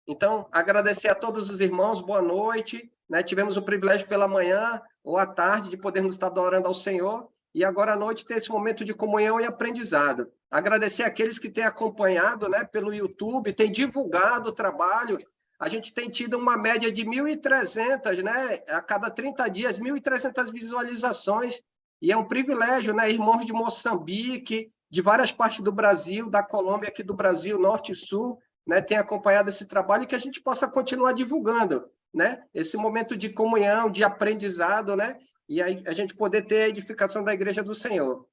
Então, agradecer a todos os irmãos, boa noite, né? Tivemos o privilégio pela manhã ou à tarde de podermos estar adorando ao Senhor, e agora à noite ter esse momento de comunhão e aprendizado. Agradecer àqueles que têm acompanhado, né, pelo YouTube, têm divulgado o trabalho. A gente tem tido uma média de 1.300, né, a cada 30 dias, 1.300 visualizações, e é um privilégio, né, irmãos de Moçambique, de várias partes do Brasil, da Colômbia, aqui do Brasil, norte e sul, né, têm acompanhado esse trabalho e que a gente possa continuar divulgando, né, esse momento de comunhão, de aprendizado, né, e aí a gente poder ter a edificação da Igreja do Senhor.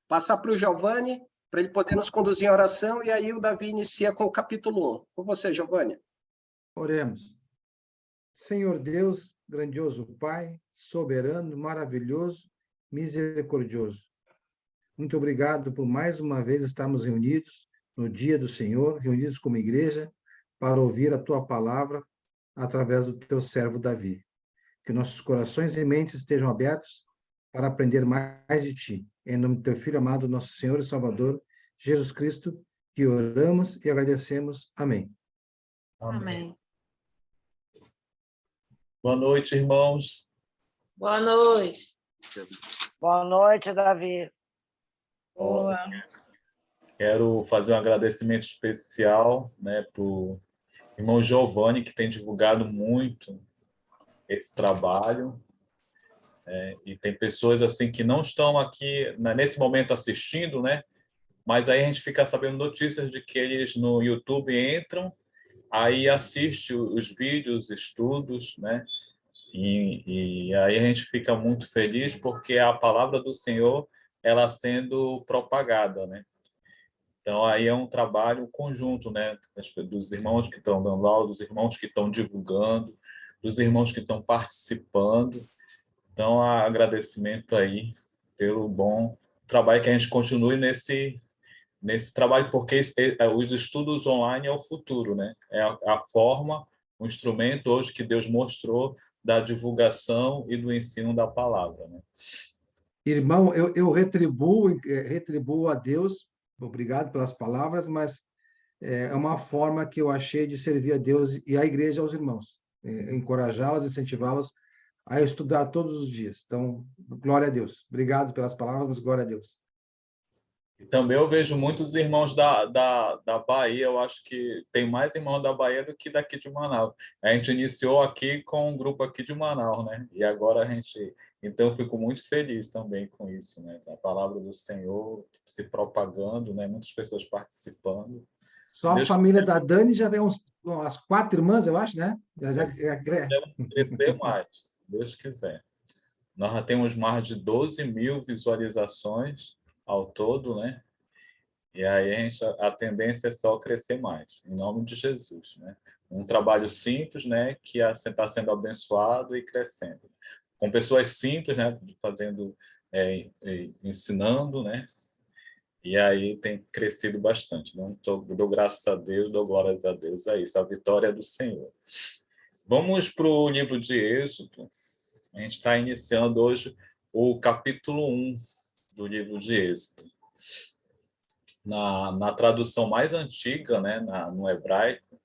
Passar para o Giovanni, para ele poder nos conduzir em oração, e aí o Davi inicia com o capítulo 1. Com você, Giovanni. Oremos. Senhor Deus, grandioso Pai, soberano, maravilhoso, misericordioso. Muito obrigado por mais uma vez estarmos reunidos no dia do Senhor, reunidos como igreja, para ouvir a Tua palavra através do Teu servo Davi. Que nossos corações e mentes estejam abertos para aprender mais de Ti. Em nome do Teu Filho amado, nosso Senhor e Salvador, Jesus Cristo, que oramos e agradecemos. Amém. Amém. Boa noite, irmãos. Boa noite. Boa noite, Davi. Boa. Quero fazer um agradecimento especial, né, para o irmão Giovanni, que tem divulgado muito esse trabalho. E tem pessoas assim que não estão aqui nesse momento assistindo, né? Mas aí a gente fica sabendo notícias de que eles no YouTube entram, aí assiste os vídeos, estudos, né? E aí a gente fica muito feliz porque a palavra do Senhor ela sendo propagada, né? Então aí é um trabalho conjunto, né? Dos irmãos que estão dando aula, dos irmãos que estão divulgando, dos irmãos que estão participando. Então, agradecimento aí pelo bom trabalho, que a gente continue nesse trabalho, porque os estudos online é o futuro, né? É a forma, o instrumento hoje que Deus mostrou da divulgação e do ensino da palavra, né? Irmão, eu retribuo a Deus, obrigado pelas palavras, mas é uma forma que eu achei de servir a Deus e à igreja, aos irmãos, encorajá-los, incentivá-los a estudar todos os dias. Então, glória a Deus. Obrigado pelas palavras, mas glória a Deus. E também eu vejo muitos irmãos da Bahia, eu acho que tem mais irmãos da Bahia do que daqui de Manaus. A gente iniciou aqui com um grupo aqui de Manaus, né? E agora a gente... Então, eu fico muito feliz também com isso, né? Da palavra do Senhor se propagando, né? Muitas pessoas participando. Só a família da Dani já vem umas 4 irmãs, eu acho, né? Já crescer mais, se Deus quiser. Nós já temos mais de 12 mil visualizações ao todo, né? E aí a tendência é só crescer mais, em nome de Jesus, né? Um trabalho simples, né? Que está sendo abençoado e crescendo. Com pessoas simples, né? Fazendo, ensinando, né? E aí tem crescido bastante, né? Então, dou graças a Deus, dou glórias a Deus, é isso, a vitória é do Senhor. Vamos para o livro de Êxodo. A gente está iniciando hoje o capítulo 1 do livro de Êxodo. Na tradução mais antiga, né, no hebraico,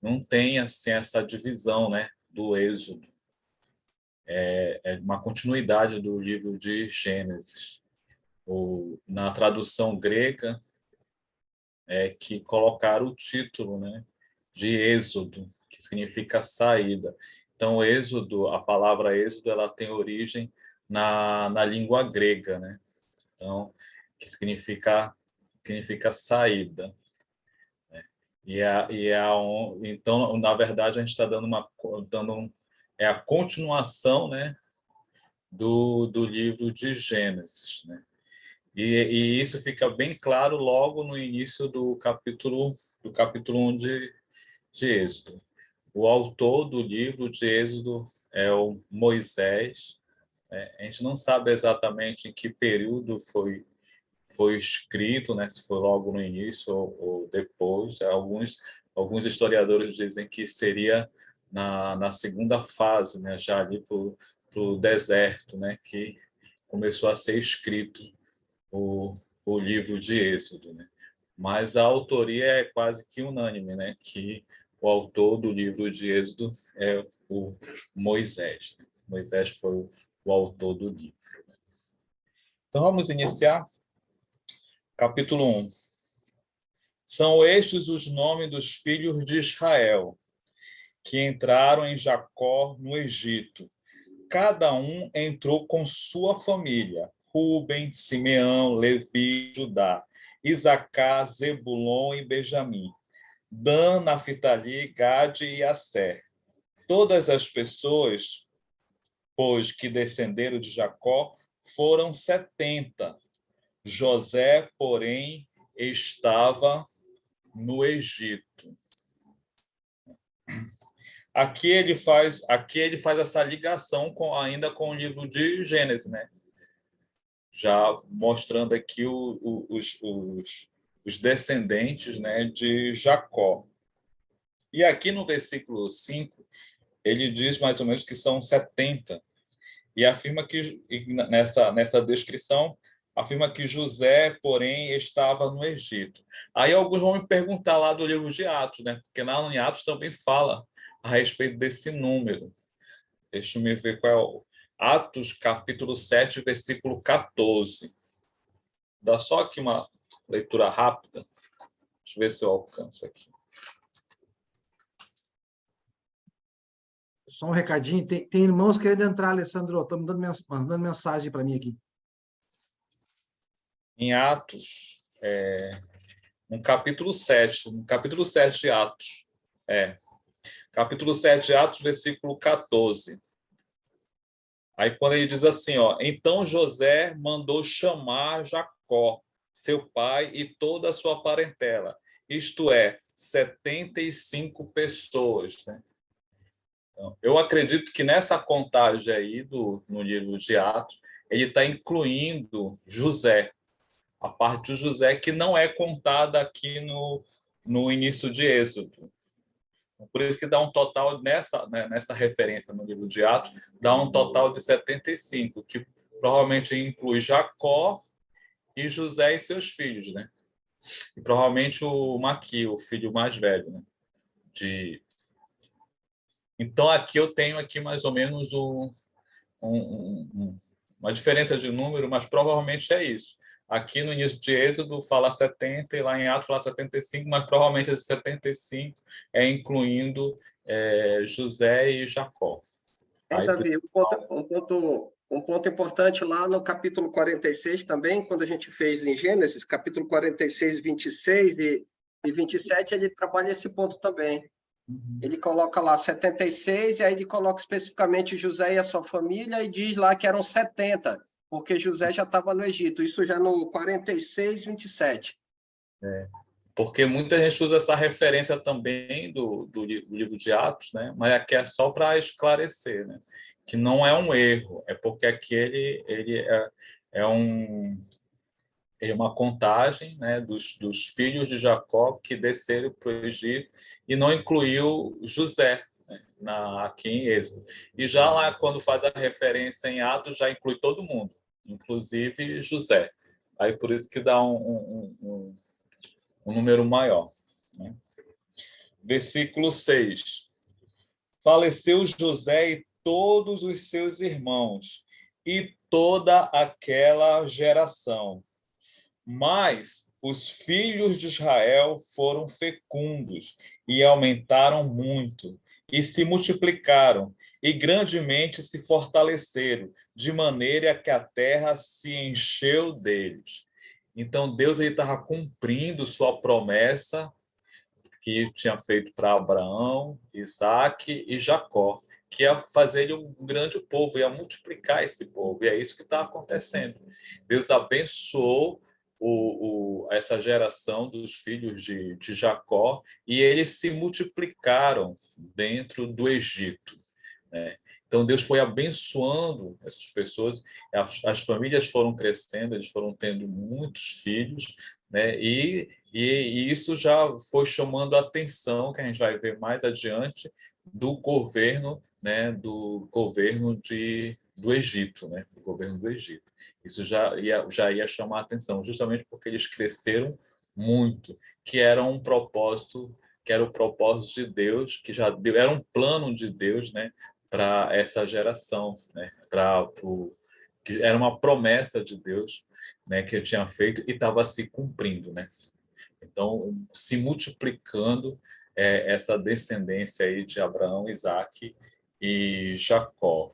não tem assim, essa divisão, né, do Êxodo. É uma continuidade do livro de Gênesis. Na tradução grega, que colocaram o título, né, de Êxodo, que significa saída. Então, Êxodo, a palavra Êxodo, ela tem origem na língua grega, né? Então, que significa saída. Né? Então, na verdade, a gente está dando a continuação, né, do livro de Gênesis, né? E isso fica bem claro logo no início do capítulo 1 de Êxodo. O autor do livro de Êxodo é o Moisés. A gente não sabe exatamente em que período foi escrito, né? Se foi logo no início ou depois. Alguns historiadores dizem que seria na segunda fase, né? Já ali para o deserto, né? Que começou a ser escrito o livro de Êxodo, né? Mas a autoria é quase que unânime, né? Que o autor do livro de Êxodo é o Moisés. Moisés foi o autor do livro. Então, vamos iniciar. Capítulo 1. São estes os nomes dos filhos de Israel, que entraram em Jacó no Egito. Cada um entrou com sua família: Ruben, Simeão, Levi, Judá, Isacar, Zebulon e Benjamim, Dan, Naftali, Gade e Asser. Todas as pessoas, pois, que descenderam de Jacó foram 70. José, porém, estava no Egito. Aqui ele faz essa ligação ainda com o livro de Gênesis, né? Já mostrando aqui os descendentes, né, de Jacó. E aqui no versículo 5, ele diz mais ou menos que são 70. E afirma que, nessa descrição, afirma que José, porém, estava no Egito. Aí alguns vão me perguntar lá do livro de Atos, né? Porque lá em Atos também fala a respeito desse número. Deixa eu me ver qual é o Atos, capítulo 7, versículo 14. Dá só aqui uma leitura rápida. Deixa eu ver se eu alcanço aqui. Só um recadinho. Tem irmãos querendo entrar, Alessandro. Estão mandando mensagem para mim aqui. Em Atos, no capítulo 7 de Atos. Capítulo 7 de Atos, versículo 14. Aí quando ele diz assim, ó, então José mandou chamar Jacó, seu pai, e toda a sua parentela, isto é, 75 pessoas, né? Então, eu acredito que nessa contagem aí no livro de Atos, ele está incluindo José, a parte de José que não é contada aqui no início de Êxodo. Por isso que dá um total, nessa referência no livro de Atos, dá um total de 75, que provavelmente inclui Jacó e José e seus filhos, né? E provavelmente o Maqui, o filho mais velho, né? Então, aqui eu tenho aqui mais ou menos uma diferença de número, mas provavelmente é isso. Aqui no início de Êxodo fala 70 e lá em Atos fala 75, mas provavelmente esse 75 é incluindo José e Jacó. Aí, Davi, um ponto importante lá no capítulo 46 também, quando a gente fez em Gênesis, capítulo 46, 26 e 27, ele trabalha esse ponto também. Ele coloca lá 76, e aí ele coloca especificamente José e a sua família, e diz lá que eram 70, porque José já estava no Egito. Isso já no 46, 27. Porque muita gente usa essa referência também do livro de Atos, né? Mas aqui é só para esclarecer, né? Que não é um erro, é porque aqui ele é uma contagem, né, dos filhos de Jacó que desceram para o Egito e não incluiu José, né, aqui em Êxodo. E já lá, quando faz a referência em Atos, já inclui todo mundo, inclusive José. Aí por isso que dá um número maior, né? Versículo 6. Faleceu José e todos os seus irmãos e toda aquela geração. Mas os filhos de Israel foram fecundos e aumentaram muito, e se multiplicaram, e grandemente se fortaleceram, de maneira que a terra se encheu deles. Então, Deus estava cumprindo sua promessa que tinha feito para Abraão, Isaac e Jacó, que ia fazer ele um grande povo, ia multiplicar esse povo. E é isso que está acontecendo. Deus abençoou essa geração dos filhos de Jacó e eles se multiplicaram dentro do Egito, né? Então, Deus foi abençoando essas pessoas, as famílias foram crescendo, eles foram tendo muitos filhos, né? E isso já foi chamando a atenção, que a gente vai ver mais adiante, do governo, né? Do governo do Egito, né? Do governo do Egito. Isso já ia chamar a atenção, justamente porque eles cresceram muito, que era um propósito que era o propósito de Deus, que já deu, era um plano de Deus, né, para essa geração, né, que era uma promessa de Deus, né, que eu tinha feito e estava se cumprindo, né? Então, se multiplicando essa descendência aí de Abraão, Isaque e Jacó.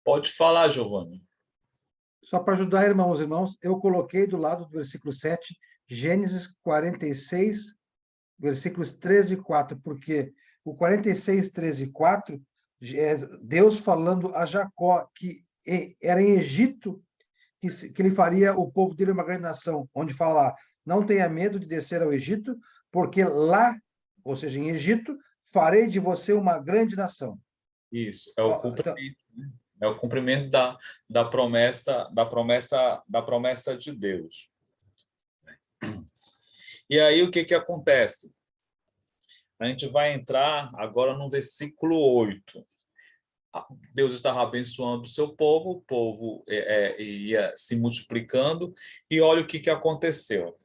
Pode falar, Giovanni. Só para ajudar, irmãos, eu coloquei do lado do versículo 7, Gênesis 46, versículos 13 e 4, porque o 46, 13 e 4 é Deus falando a Jacó que era em Egito que ele faria o povo dele uma grande nação, onde fala, não tenha medo de descer ao Egito, porque lá, ou seja, em Egito, farei de você uma grande nação. Isso, é o cumprimento, né? É o cumprimento da promessa de Deus. E aí o que acontece? A gente vai entrar agora no versículo 8. Deus estava abençoando o seu povo, o povo ia se multiplicando, e olha o que aconteceu.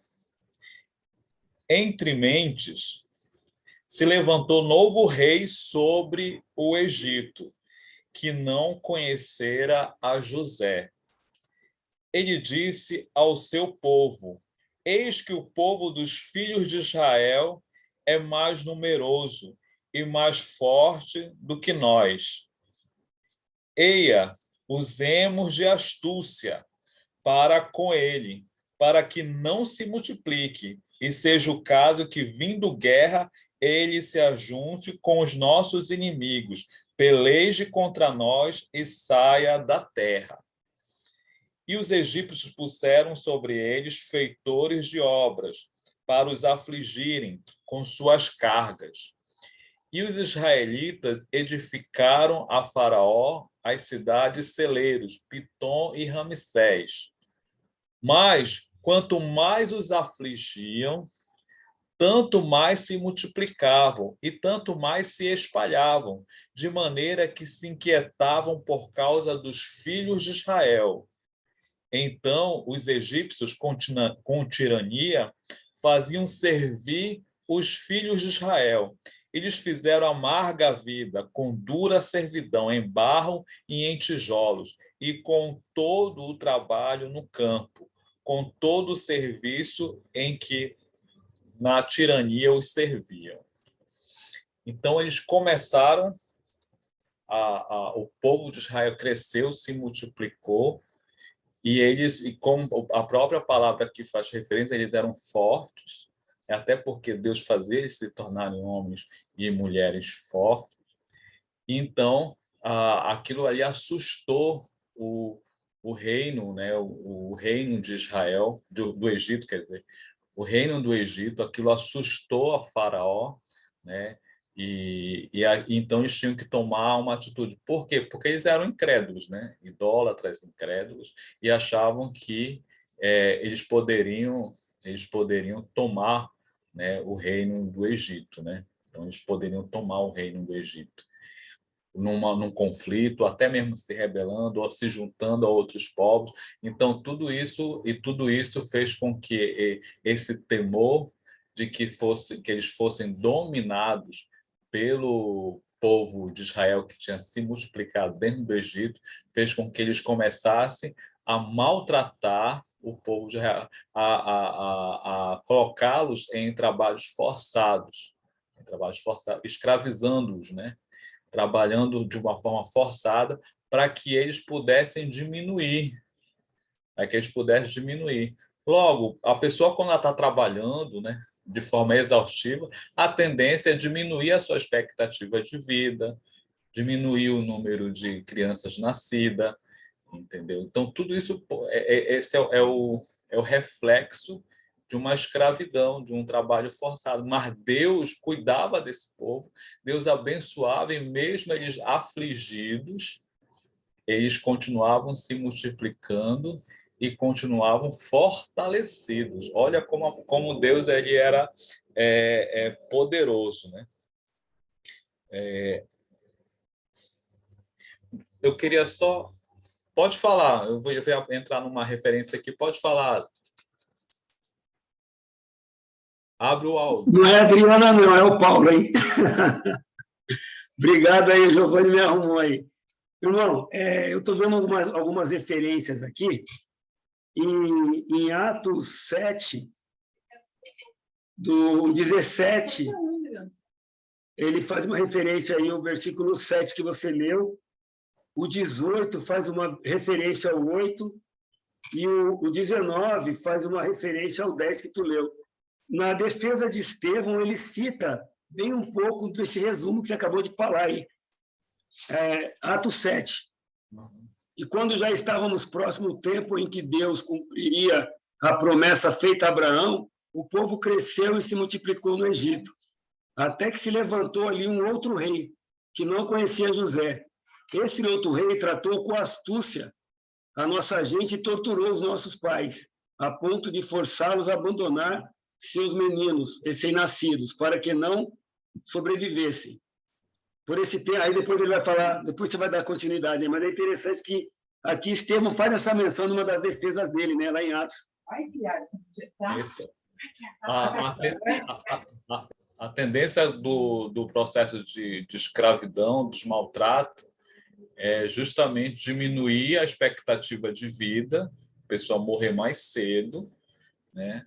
Entre mentes, se levantou novo rei sobre o Egito, que não conhecera a José. Ele disse ao seu povo: eis que o povo dos filhos de Israel é mais numeroso e mais forte do que nós. Eia, usemos de astúcia para com ele, para que não se multiplique, e seja o caso que, vindo guerra, ele se ajunte com os nossos inimigos, peleje contra nós e saia da terra. E os egípcios puseram sobre eles feitores de obras, para os afligirem com suas cargas. E os israelitas edificaram a Faraó as cidades celeiros, Pitom e Ramsés. Mas, quanto mais os afligiam, tanto mais se multiplicavam e tanto mais se espalhavam, de maneira que se inquietavam por causa dos filhos de Israel. Então, os egípcios, com tirania, faziam servir os filhos de Israel. Eles fizeram amarga vida, com dura servidão, em barro e em tijolos, e com todo o trabalho no campo, com todo o serviço em que na tirania os serviam. Então, eles começaram, o povo de Israel cresceu, se multiplicou, e como a própria palavra que faz referência, eles eram fortes, até porque Deus fazia eles se tornarem homens e mulheres fortes. Então, aquilo ali assustou o reino, né? O reino de Israel, do Egito, quer dizer, o reino do Egito, aquilo assustou a Faraó, né? Então eles tinham que tomar uma atitude. Por quê? Porque eles eram incrédulos, né? Idólatras, incrédulos, e achavam que eles poderiam tomar, né, o reino do Egito, né? Então eles poderiam tomar o reino do Egito num conflito, até mesmo se rebelando ou se juntando a outros povos. Então tudo isso fez com que esse temor de que eles fossem dominados pelo povo de Israel que tinha se multiplicado dentro do Egito, fez com que eles começassem a maltratar o povo de Israel, a colocá-los em trabalhos forçados, escravizando-os, né? Trabalhando de uma forma forçada para que eles pudessem diminuir, Logo, a pessoa, quando ela está trabalhando, né, de forma exaustiva, a tendência é diminuir a sua expectativa de vida, diminuir o número de crianças nascidas, entendeu? Então, tudo isso, esse é o reflexo de uma escravidão, de um trabalho forçado. Mas Deus cuidava desse povo, Deus abençoava, e mesmo eles afligidos, eles continuavam se multiplicando e continuavam fortalecidos. Olha como Deus ele era poderoso, né? Eu queria só... Pode falar, eu vou entrar numa referência aqui, pode falar. Abre o áudio. Não é a Adriana, não, é o Paulo, hein? Obrigado aí, Giovanni me arrumou aí. Irmão, eu estou vendo algumas referências aqui. Em Atos 7, do 17, ele faz uma referência aí ao versículo 7 que você leu. O 18 faz uma referência ao 8. E o 19 faz uma referência ao 10 que tu leu. Na defesa de Estevão, ele cita bem um pouco desse resumo que você acabou de falar aí. Atos 7. E quando já estávamos próximo ao tempo em que Deus cumpriria a promessa feita a Abraão, o povo cresceu e se multiplicou no Egito, até que se levantou ali um outro rei, que não conhecia José. Esse outro rei tratou com astúcia a nossa gente e torturou os nossos pais, a ponto de forçá-los a abandonar seus meninos recém-nascidos, para que não sobrevivessem. Por esse tempo, aí depois ele vai falar, depois você vai dar continuidade, mas é interessante que aqui Estevão faz essa menção numa das defesas dele, né, lá em Atos. A tendência do processo de escravidão, dos maltratos, é justamente diminuir a expectativa de vida, o pessoal morrer mais cedo, né,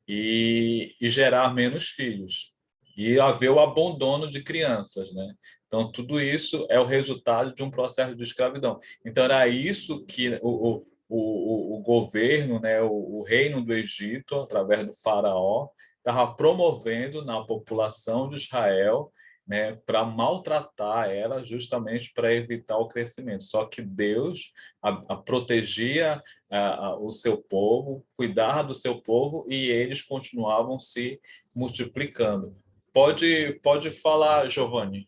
e gerar menos filhos. E haver o abandono de crianças, né? Então, tudo isso é o resultado de um processo de escravidão. Então, era isso que o governo, né, o reino do Egito, através do faraó, estava promovendo na população de Israel, né, para maltratar ela, justamente para evitar o crescimento. Só que Deus protegia o seu povo, cuidava do seu povo, e eles continuavam se multiplicando. Pode falar, Giovanni.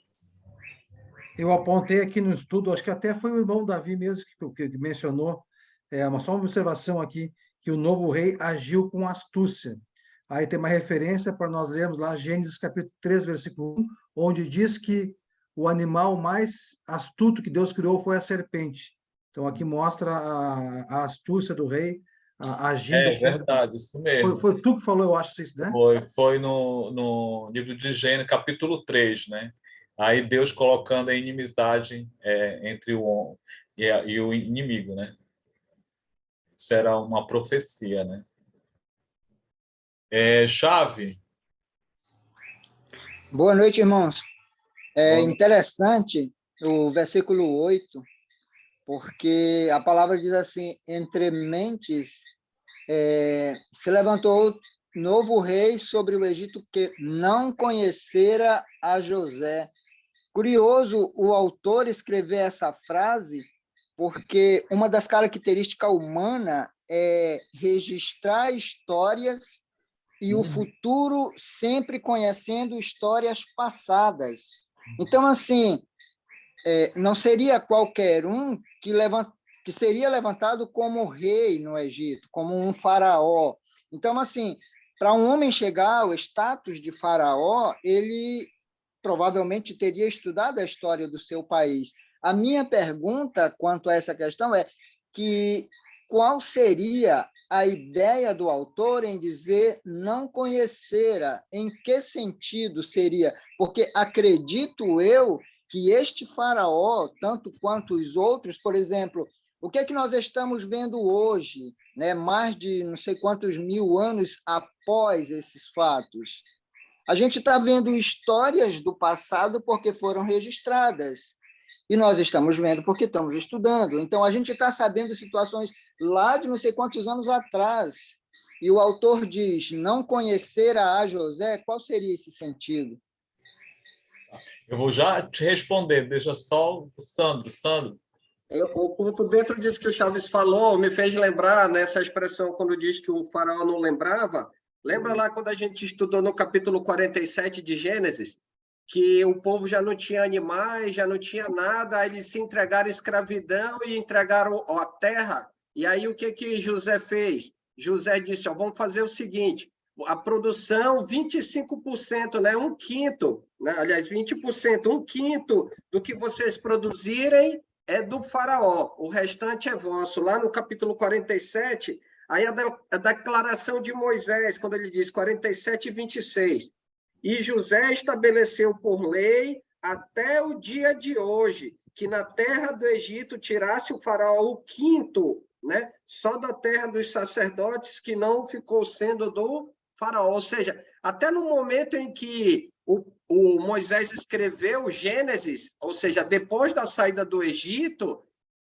Eu apontei aqui no estudo, acho que até foi o irmão Davi mesmo que mencionou, só uma observação aqui, que o novo rei agiu com astúcia. Aí tem uma referência para nós lermos lá, Gênesis capítulo 3, versículo 1, onde diz que o animal mais astuto que Deus criou foi a serpente. Então aqui mostra a astúcia do rei agindo. É verdade, isso mesmo. Foi tu que falou, eu acho isso, né? Foi no livro de Gênesis, capítulo 3, né? Aí Deus colocando a inimizade entre o homem e o inimigo, né? Isso era uma profecia, né? Chave. Boa noite, irmãos. É interessante o versículo 8, porque a palavra diz assim, entre mentes se levantou novo rei sobre o Egito que não conhecera a José. Curioso o autor escrever essa frase, porque uma das características humanas é registrar histórias e o futuro sempre conhecendo histórias passadas. Então, assim, não seria qualquer um que seria levantado como rei no Egito, como um faraó. Então, assim, para um homem chegar ao status de faraó, ele provavelmente teria estudado a história do seu país. A minha pergunta quanto a essa questão é que qual seria a ideia do autor em dizer não conhecera? Em que sentido seria? Porque acredito eu que este faraó, tanto quanto os outros, por exemplo, o que é que nós estamos vendo hoje, né, mais de não sei quantos mil anos após esses fatos? A gente está vendo histórias do passado porque foram registradas. E nós estamos vendo porque estamos estudando. Então, a gente está sabendo situações lá de não sei quantos anos atrás. E o autor diz, não conhecer a José, qual seria esse sentido? Eu vou já te responder, deixa só o Sandro. O ponto dentro disso que o Chaves falou me fez lembrar nessa expressão quando diz que o faraó não lembrava. Lembra lá quando a gente estudou no capítulo 47 de Gênesis, que o povo já não tinha animais, já não tinha nada, aí eles se entregaram à escravidão e entregaram a terra. E aí o que José fez? José disse, vamos fazer o seguinte, a produção, 25%, né? Um quinto, né? Aliás, 20%, um quinto do que vocês produzirem é do faraó, o restante é vosso. Lá no capítulo 47, Aí a declaração de Moisés, quando ele diz 47 e 26. E José estabeleceu por lei até o dia de hoje que na terra do Egito tirasse o faraó o quinto, né? Só da terra dos sacerdotes, que não ficou sendo do faraó. Ou seja, até no momento em que o Moisés escreveu Gênesis, ou seja, depois da saída do Egito,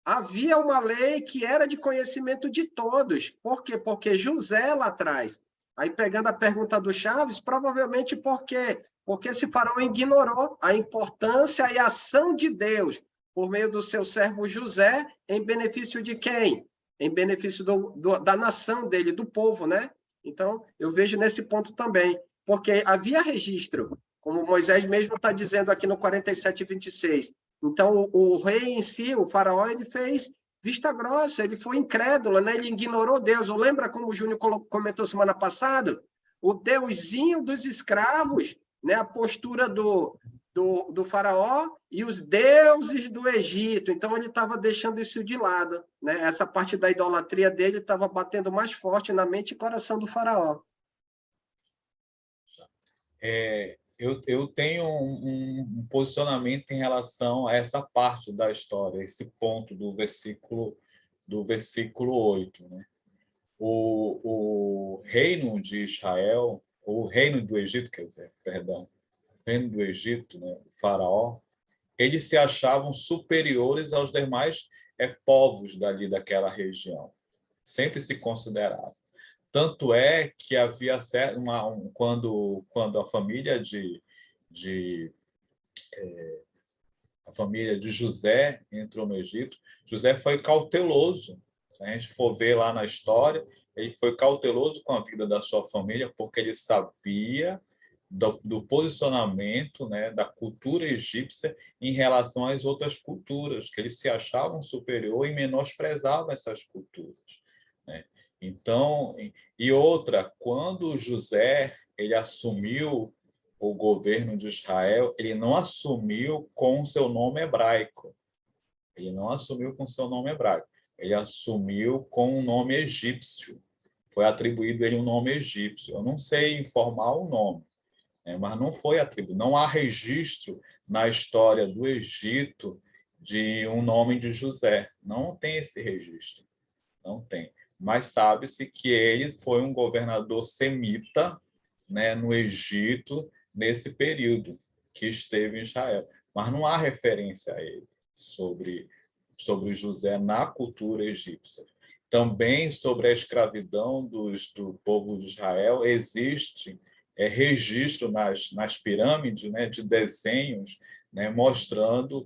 havia uma lei que era de conhecimento de todos. Por quê? Porque José lá atrás. Aí, pegando a pergunta do Chaves, provavelmente por quê? Porque esse faraó ignorou a importância e a ação de Deus por meio do seu servo José, em benefício de quem? Em benefício da nação dele, do povo, né? Então, eu vejo nesse ponto também, porque havia registro, como Moisés mesmo está dizendo aqui no 47 e 26. Então, o rei em si, o faraó, ele fez vista grossa, ele foi incrédulo, né? Ele ignorou Deus. Lembra como o Júnior comentou semana passada? O deusinho dos escravos, né? A postura do faraó e os deuses do Egito. Então, ele estava deixando isso de lado, né? Essa parte da idolatria dele estava batendo mais forte na mente e coração do faraó. Eu tenho um posicionamento em relação a essa parte da história, esse ponto do versículo 8. Né? O reino de Israel, o reino do Egito, quer dizer, perdão, o reino do Egito, né, o faraó, eles se achavam superiores aos demais povos daquela região. Sempre se consideravam. Tanto é que havia quando a família a família de José entrou no Egito, José foi cauteloso. Se a gente for ver lá na história, ele foi cauteloso com a vida da sua família, porque ele sabia do posicionamento, né, da cultura egípcia em relação às outras culturas, que eles se achavam superior e menosprezavam essas culturas, né? Então, e outra, quando José ele assumiu o governo de Israel, ele não assumiu com o seu nome hebraico. Ele não assumiu com o seu nome hebraico. Ele assumiu com um nome egípcio. Foi atribuído a ele um nome egípcio. Eu não sei informar o nome, né, mas não foi atribuído. Não há registro na história do Egito de um nome de José. Não tem esse registro. Não tem. Mas sabe-se que ele foi um governador semita, né, no Egito, nesse período que esteve em Israel. Mas não há referência a ele sobre José na cultura egípcia. Também sobre a escravidão do povo de Israel, existe registro nas pirâmides, né, de desenhos, né, mostrando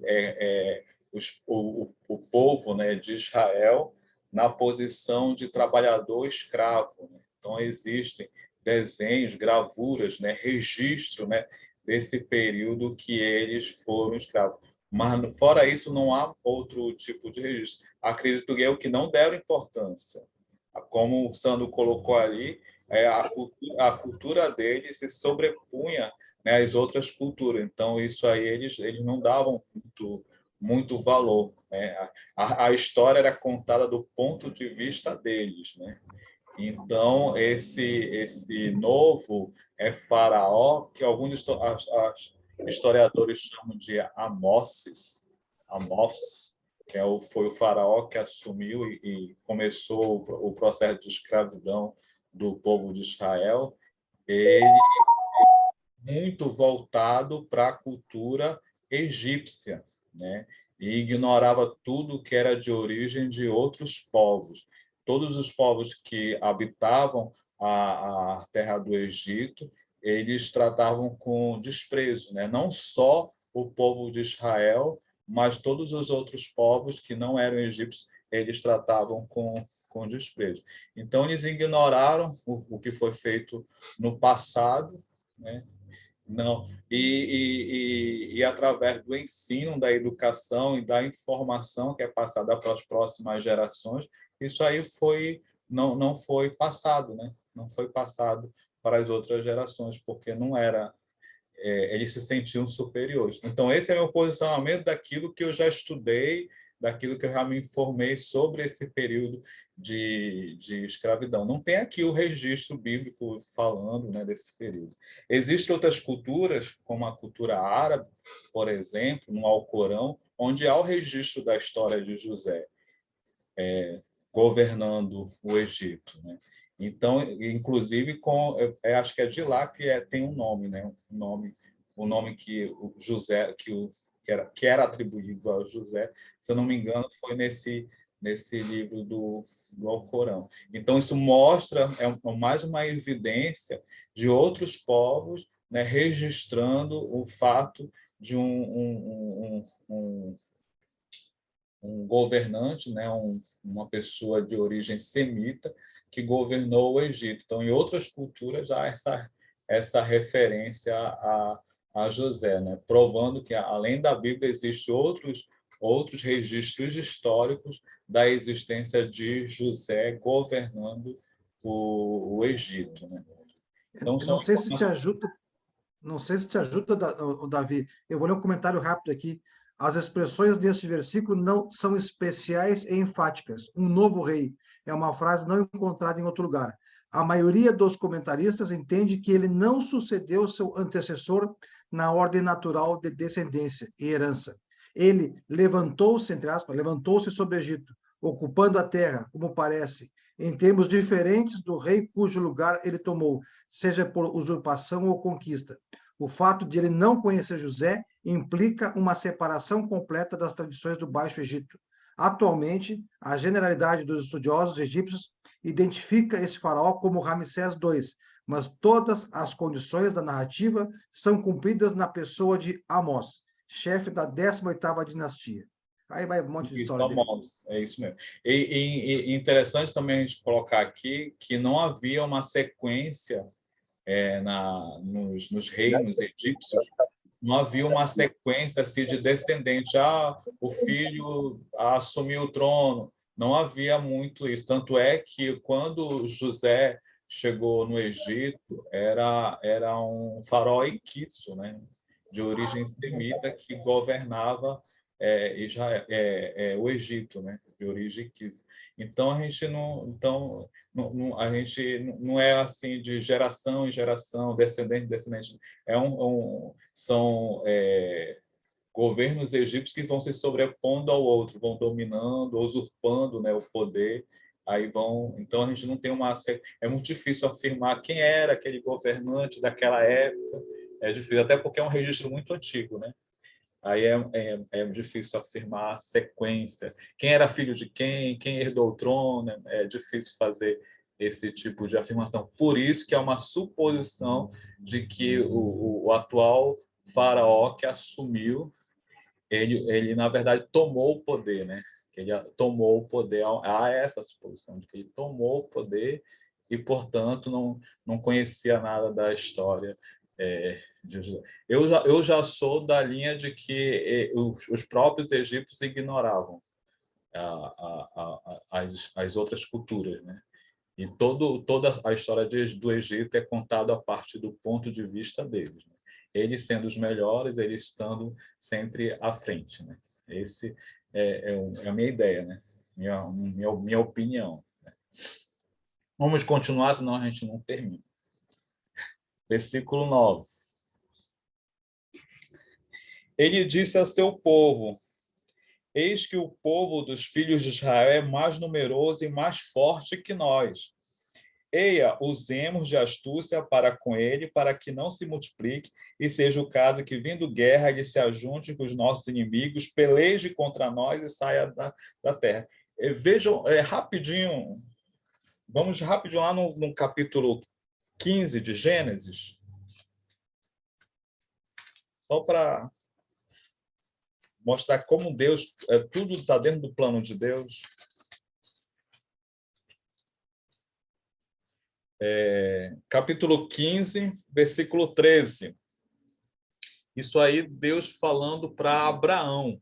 o povo, né, de Israel na posição de trabalhador escravo, né? Então, existem desenhos, gravuras, né, registro, né, desse período que eles foram escravos. Mas, fora isso, não há outro tipo de registro. Acredito eu que não deram importância. Como o Sandro colocou ali, a cultura deles se sobrepunha, né, às outras culturas. Então, isso aí eles não davam muito valor, né? A história era contada do ponto de vista deles, né? Então, esse novo faraó, que alguns historiadores chamam de Amós, que foi o faraó que assumiu e começou o processo de escravidão do povo de Israel, ele é muito voltado para a cultura egípcia, né? E ignorava tudo que era de origem de outros povos. Todos os povos que habitavam a terra do Egito, eles tratavam com desprezo, né? Não só o povo de Israel, mas todos os outros povos que não eram egípcios, eles tratavam com desprezo. Então, eles ignoraram o que foi feito no passado, né? Não. E através do ensino, da educação e da informação que é passada para as próximas gerações, isso aí não foi passado, né? Não foi passado para as outras gerações, porque não era, eles se sentiam superiores. Então, esse é o meu posicionamento daquilo que eu já estudei, daquilo que eu já me informei sobre esse período de escravidão. Não tem aqui o registro bíblico falando, né, desse período. Existem outras culturas, como a cultura árabe, por exemplo, no Alcorão, onde há o registro da história de José governando o Egito, né? Então, inclusive, acho que é de lá que tem um nome, né? O nome que o José, que era atribuído ao José, se eu não me engano, foi nesse livro do Alcorão. Então, isso mostra, mais uma evidência de outros povos, né, registrando o fato de um governante, né, uma pessoa de origem semita que governou o Egito. Então, em outras culturas há essa referência a José, né, provando que além da Bíblia existem outros registros históricos da existência de José governando o Egito, né? Então, Eu não sei se te ajuda, Davi. Eu vou ler um comentário rápido aqui. As expressões deste versículo não são especiais e enfáticas. Um novo rei é uma frase não encontrada em outro lugar. A maioria dos comentaristas entende que ele não sucedeu seu antecessor na ordem natural de descendência e herança. Ele levantou-se, entre aspas, levantou-se sobre o Egito, ocupando a terra, como parece, em termos diferentes do rei cujo lugar ele tomou, seja por usurpação ou conquista. O fato de ele não conhecer José implica uma separação completa das tradições do Baixo Egito. Atualmente, a generalidade dos estudiosos egípcios identifica esse faraó como Ramsés II, mas todas as condições da narrativa são cumpridas na pessoa de Amós, chefe da 18ª dinastia. Aí vai um monte de história dele. É isso mesmo. E interessante também a gente colocar aqui que não havia uma sequência nos reinos egípcios, não havia uma sequência assim, de descendente. O filho assumiu o trono. Não havia muito isso. Tanto é que, quando José chegou no Egito, era um faraó Iquitso, né? De origem semita, que governava o Egito, né? De origem Iquitso. Então, a gente não é assim de geração em geração, descendente em descendente. São governos egípcios que vão se sobrepondo ao outro, vão dominando, usurpando, né, o poder. Então, a gente não tem é muito difícil afirmar quem era aquele governante daquela época. É difícil, até porque é um registro muito antigo, né? Aí é difícil afirmar a sequência. Quem era filho de quem herdou o trono, né? É difícil fazer esse tipo de afirmação. Por isso que é uma suposição de que o atual faraó que assumiu, ele na verdade tomou o poder, né? Ele tomou o poder. Há essa suposição de que ele tomou o poder e, portanto, não conhecia nada da história de José. Eu já sou da linha de que os próprios egípcios ignoravam as outras culturas, né? E toda a história do Egito é contada a partir do ponto de vista deles, né? Eles sendo os melhores, eles estando sempre à frente, né? Esse é a minha ideia, né? Minha opinião, né? Vamos continuar, senão a gente não termina. Versículo 9. Ele disse a seu povo: eis que o povo dos filhos de Israel é mais numeroso e mais forte que nós. Eia, usemos de astúcia para com ele, para que não se multiplique, e seja o caso que, vindo guerra, ele se ajunte com os nossos inimigos, peleje contra nós e saia da terra. Vejam, rapidinho, vamos rapidinho lá no capítulo 15 de Gênesis, só para mostrar como Deus, tudo está dentro do plano de Deus. Capítulo 15, versículo 13. Isso aí, Deus falando para Abraão.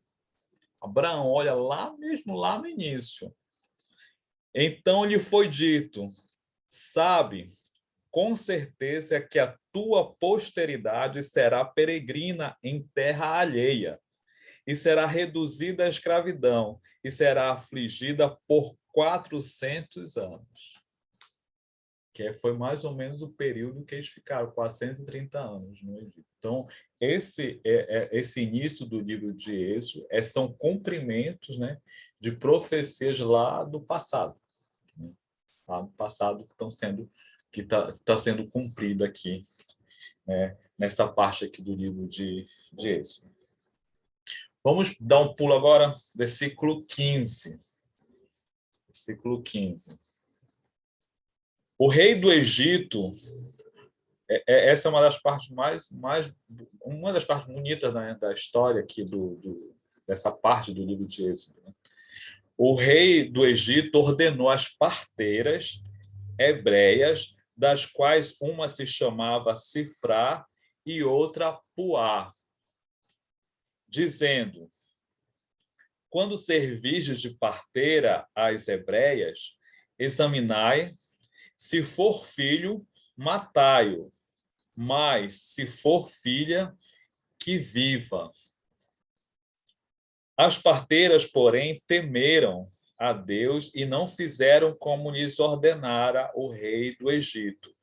Abraão, olha lá mesmo, lá no início. Então lhe foi dito: sabe, com certeza que a tua posteridade será peregrina em terra alheia, e será reduzida à escravidão, e será afligida por 400 anos. Que foi mais ou menos o período que eles ficaram, 430 anos no Egito. Então, esse início do livro de Êxodo são cumprimentos, né, de profecias lá do passado. Né? Lá do passado que está sendo cumprido aqui, né, nessa parte aqui do livro de Êxodo. Vamos dar um pulo agora, versículo 15. Versículo 15. O rei do Egito, essa é uma das partes uma das partes bonitas, né, da história aqui dessa parte do livro de Êxodo. Né? O rei do Egito ordenou as parteiras hebreias, das quais uma se chamava Sifrá e outra Puá, dizendo: quando servisdes de parteira às hebreias, examinai. Se for filho, matai-o, mas se for filha, que viva. As parteiras, porém, temeram a Deus e não fizeram como lhes ordenara o rei do Egito.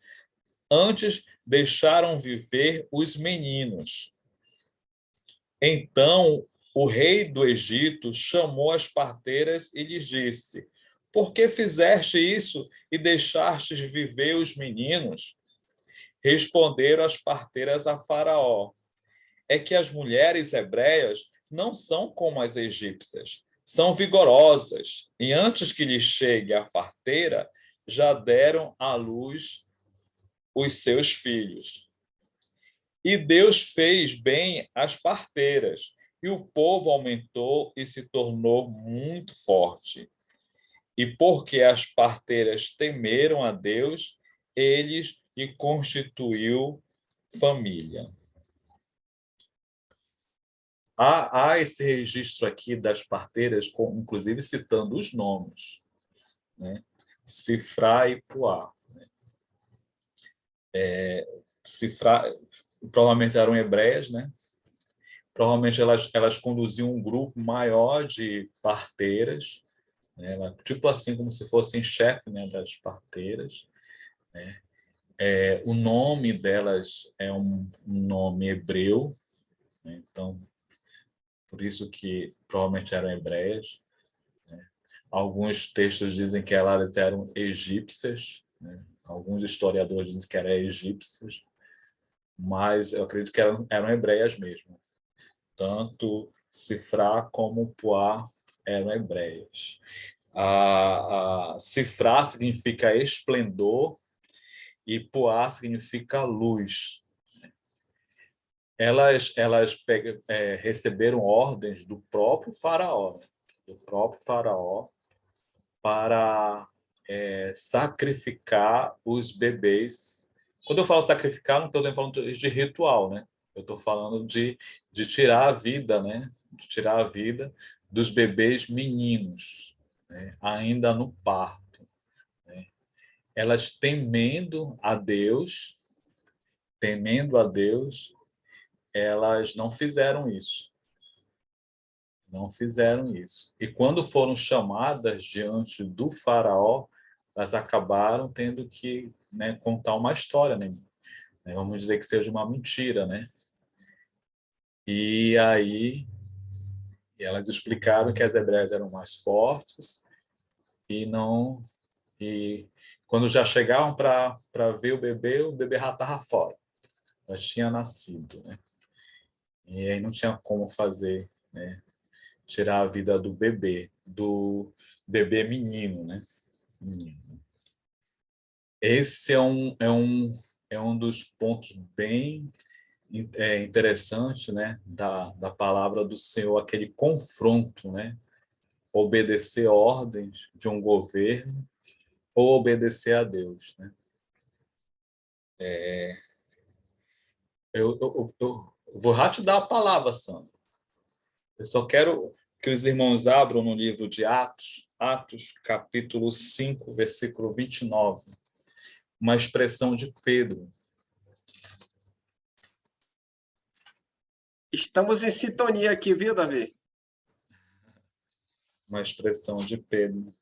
Antes, deixaram viver os meninos. Então, o rei do Egito chamou as parteiras e lhes disse: por que fizeste isso e deixastes viver os meninos? Responderam as parteiras a Faraó: é que as mulheres hebreias não são como as egípcias, são vigorosas, e antes que lhes chegue a parteira, já deram à luz os seus filhos. E Deus fez bem às parteiras, e o povo aumentou e se tornou muito forte. E porque as parteiras temeram a Deus, eles lhe constituiu família. Há esse registro aqui das parteiras, inclusive citando os nomes, né? Sifrá e Puá. Né? Sifrá, provavelmente eram hebreias, né? Provavelmente elas conduziam um grupo maior de parteiras, né? Tipo assim, como se fossem chefe, né, das parteiras. Né? O nome delas é um nome hebreu, né? Então, por isso que provavelmente eram hebreias. Né? Alguns textos dizem que elas eram egípcias, né? Alguns historiadores dizem que eram egípcias, mas eu acredito que eram hebreias mesmo. Tanto Sifrá como Puá eram hebreias. A Sifrá significa esplendor e Puá significa luz. Elas receberam ordens do próprio faraó, né? Do próprio faraó, para sacrificar os bebês. Quando eu falo sacrificar, não estou falando de ritual, né? Eu estou falando de tirar a vida, né? De tirar a vida dos bebês meninos, né? Ainda no parto. Né? Elas temendo a Deus, elas não fizeram isso. Não fizeram isso. E quando foram chamadas diante do faraó, elas acabaram tendo que, né, contar uma história, né? Vamos dizer que seja uma mentira, né? E aí elas explicaram que as hebreias eram mais fortes e não... E quando já chegavam para ver o bebê já estava fora. Já tinha nascido, né? E aí não tinha como fazer, né? Tirar a vida do bebê menino, né? Menino. Esse é um dos pontos bem interessantes, né? Da palavra do Senhor, aquele confronto, né? Obedecer ordens de um governo ou obedecer a Deus, né? Eu vou já te dar a palavra, Sandro. Eu só quero que os irmãos abram no livro de Atos, capítulo 5, versículo 29, uma expressão de Pedro. Estamos em sintonia aqui, viu, Davi? Uma expressão de Pedro.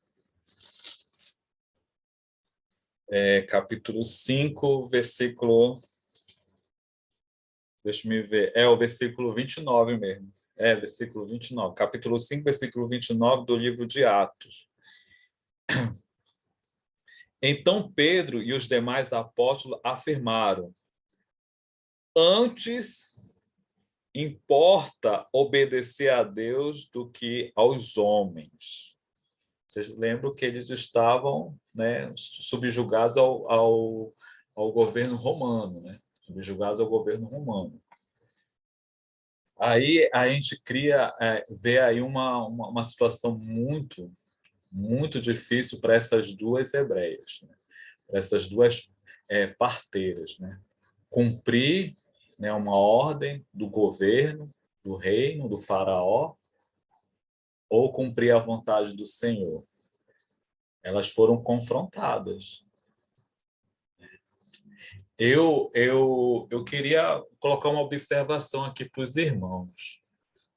Capítulo 5, versículo... Deixa eu ver. É o versículo 29 mesmo. Versículo 29. Capítulo 5, versículo 29 do livro de Atos. Então Pedro e os demais apóstolos afirmaram: antes importa obedecer a Deus do que aos homens. Vocês lembram que eles estavam, né, subjugados ao governo romano, né? Subjugados ao governo romano. Aí a gente vê aí uma situação muito, muito difícil para essas duas hebreias, né? Para essas duas parteiras, né? Cumprir, né, uma ordem do governo, do reino, do faraó, ou cumprir a vontade do Senhor. Elas foram confrontadas. Eu queria colocar uma observação aqui para os irmãos,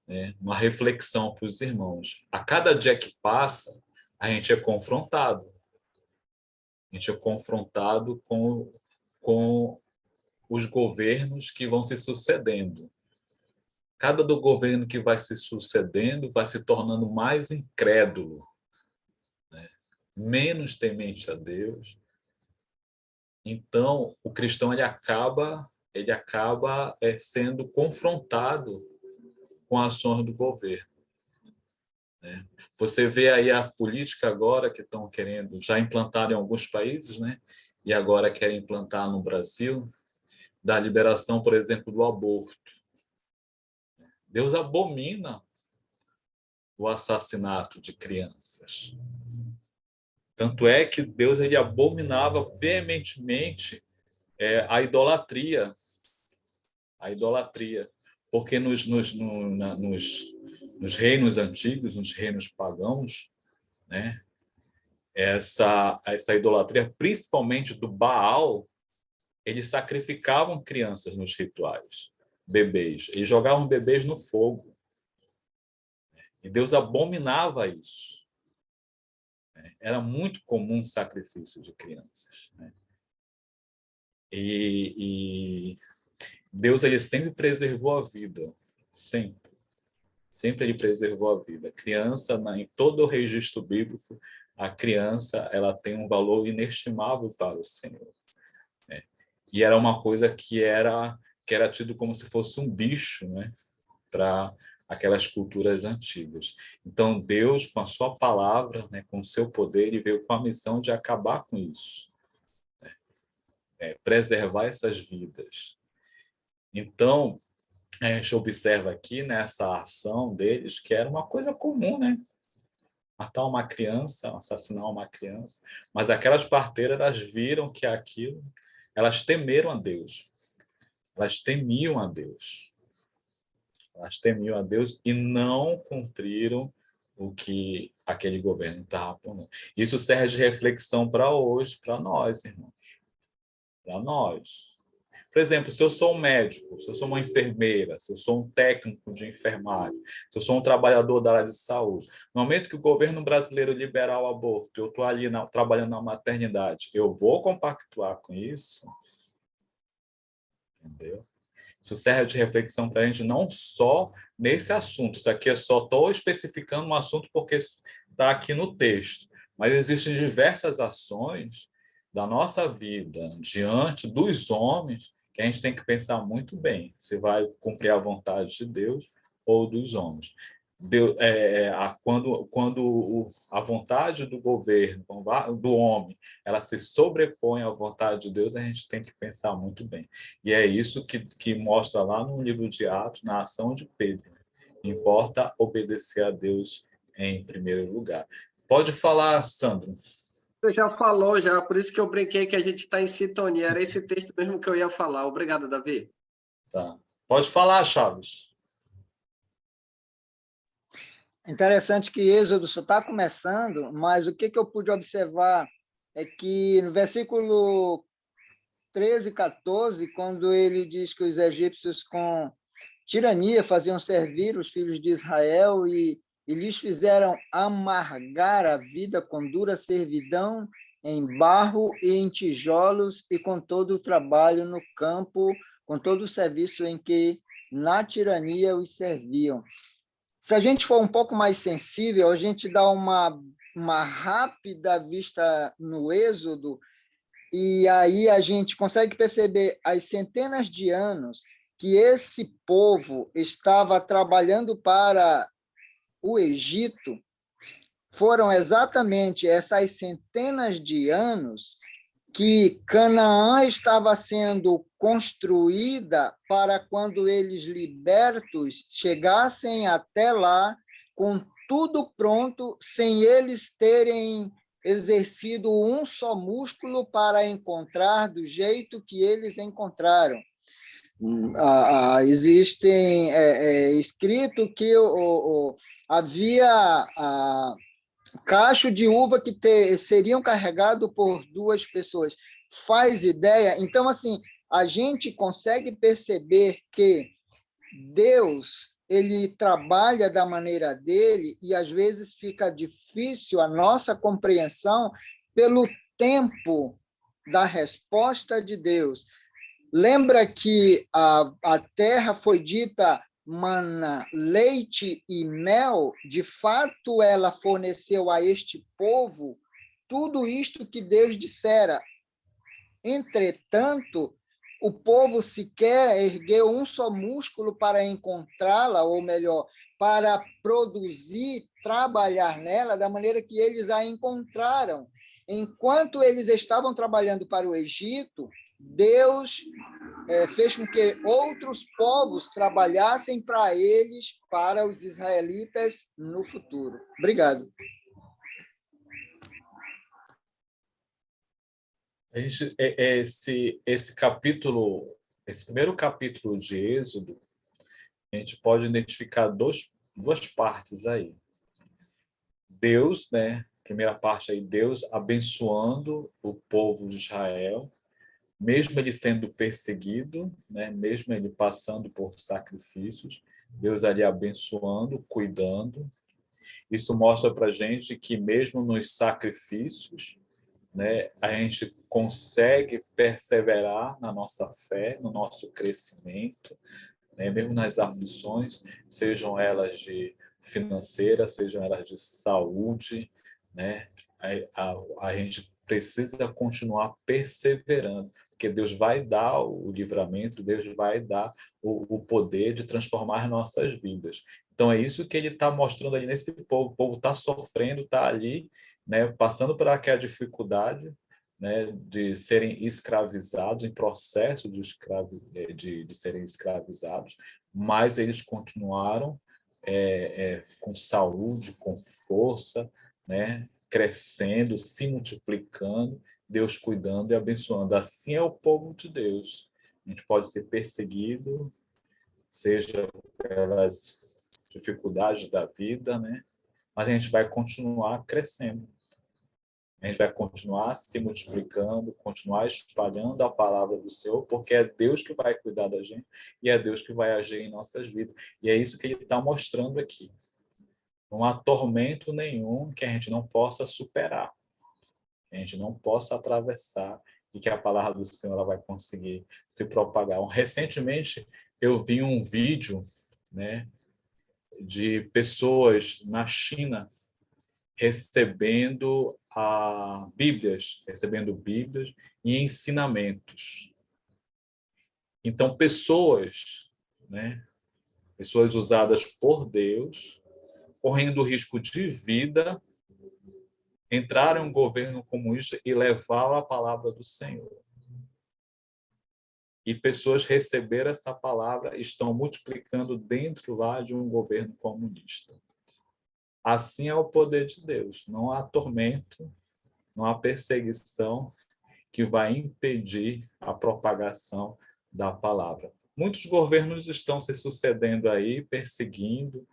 né? Uma reflexão para os irmãos. A cada dia que passa, a gente é confrontado. A gente é confrontado com os governos que vão se sucedendo. Cada do governo que vai se sucedendo vai se tornando mais incrédulo, né? Menos temente a Deus. Então, o cristão ele acaba sendo confrontado com ações do governo, né? Você vê aí a política agora que estão querendo, já implantar em alguns países, né? E agora querem implantar no Brasil, da liberação, por exemplo, do aborto. Deus abomina o assassinato de crianças. Tanto é que Deus ele abominava veementemente a idolatria. A idolatria. Porque nos reinos antigos, nos reinos pagãos, né, essa idolatria, principalmente do Baal, eles sacrificavam crianças nos rituais, bebês. Eles jogavam bebês no fogo. E Deus abominava isso. Era muito comum o sacrifício de crianças, né? E Deus ele sempre preservou a vida, sempre. Sempre ele preservou a vida. A criança, em todo o registro bíblico, a criança ela tem um valor inestimável para o Senhor, né? E era uma coisa que era tido como se fosse um bicho, né, para aquelas culturas antigas. Então, Deus, com a sua palavra, né, com o seu poder, ele veio com a missão de acabar com isso, né, preservar essas vidas. Então, a gente observa aqui nessa ação deles que era uma coisa comum, né? Matar uma criança, assassinar uma criança. Mas aquelas parteiras, elas viram que aquilo, elas temeram a Deus. Elas temiam a Deus. Elas temiam a Deus e não cumpriram o que aquele governo estava propondo. Isso serve de reflexão para hoje, para nós, irmãos. Para nós. Por exemplo, se eu sou um médico, se eu sou uma enfermeira, se eu sou um técnico de enfermagem, se eu sou um trabalhador da área de saúde, no momento que o governo brasileiro liberar o aborto, eu estou ali trabalhando na maternidade, eu vou compactuar com isso? Entendeu? Isso serve de reflexão para a gente não só nesse assunto. Isso aqui só estou especificando um assunto porque está aqui no texto. Mas existem diversas ações da nossa vida diante dos homens que a gente tem que pensar muito bem se vai cumprir a vontade de Deus ou dos homens. Quando a vontade do governo, do homem, ela se sobrepõe à vontade de Deus, a gente tem que pensar muito bem. E é isso que mostra lá no livro de Atos, na ação de Pedro. Importa obedecer a Deus em primeiro lugar. Pode falar, Sandro. Você já falou, já, por isso que eu brinquei que a gente está em sintonia. Era esse texto mesmo que eu ia falar. Obrigado, Davi. Tá. Pode falar, Chaves. Interessante que Êxodo só está começando, mas o que eu pude observar é que no versículo 13 e 14, quando ele diz que os egípcios com tirania, faziam servir os filhos de Israel e lhes fizeram amargar a vida com dura servidão em barro e em tijolos e com todo o trabalho no campo, com todo o serviço em que na tirania os serviam. Se a gente for um pouco mais sensível, a gente dá uma rápida vista no Êxodo, e aí a gente consegue perceber as centenas de anos que esse povo estava trabalhando para o Egito. Foram exatamente essas centenas de anos que Canaã estava sendo construída para quando eles libertos chegassem até lá com tudo pronto, sem eles terem exercido um só músculo para encontrar do jeito que eles encontraram. Existem escrito que havia cacho de uva que seriam carregados por 2 pessoas. Faz ideia? Então, assim, a gente consegue perceber que Deus, ele trabalha da maneira dele e, às vezes, fica difícil a nossa compreensão pelo tempo da resposta de Deus. Lembra que a terra foi dita mana, leite e mel? De fato, ela forneceu a este povo tudo isto que Deus dissera. Entretanto, o povo sequer ergueu um só músculo para encontrá-la, ou melhor, para produzir, trabalhar nela da maneira que eles a encontraram. Enquanto eles estavam trabalhando para o Egito, Deus fez com que outros povos trabalhassem para eles, para os israelitas no futuro. Obrigado. Esse capítulo, esse primeiro capítulo de Êxodo, a gente pode identificar duas partes aí. Deus, né? Primeira parte aí, Deus abençoando o povo de Israel, mesmo ele sendo perseguido, né? Mesmo ele passando por sacrifícios, Deus ali abençoando, cuidando. Isso mostra para a gente que mesmo nos sacrifícios, né, a gente consegue perseverar na nossa fé, no nosso crescimento, né, mesmo nas aflições, sejam elas de financeira, sejam elas de saúde, né, a gente precisa continuar perseverando, porque Deus vai dar o livramento, Deus vai dar o poder de transformar nossas vidas. Então, é isso que ele está mostrando ali nesse povo. O povo está sofrendo, está ali, né, passando por aquela dificuldade, né, de serem escravizados, em processo de serem escravizados, mas eles continuaram com saúde, com força, né, crescendo, se multiplicando, Deus cuidando e abençoando. Assim é o povo de Deus. A gente pode ser perseguido, seja pelas dificuldades da vida, né? Mas a gente vai continuar crescendo. A gente vai continuar se multiplicando, continuar espalhando a palavra do Senhor, porque é Deus que vai cuidar da gente e é Deus que vai agir em nossas vidas. E é isso que ele está mostrando aqui. Não há tormento nenhum que a gente não possa superar, que a gente não possa atravessar e que a palavra do Senhor ela vai conseguir se propagar. Recentemente, eu vi um vídeo, né, de pessoas na China recebendo Bíblias e ensinamentos. Então, pessoas, né, pessoas usadas por Deus, correndo risco de vida, entraram em um governo comunista e levaram a palavra do Senhor. E pessoas receberam essa palavra e estão multiplicando dentro lá de um governo comunista. Assim é o poder de Deus. Não há tormento, não há perseguição que vai impedir a propagação da palavra. Muitos governos estão se sucedendo aí, perseguindo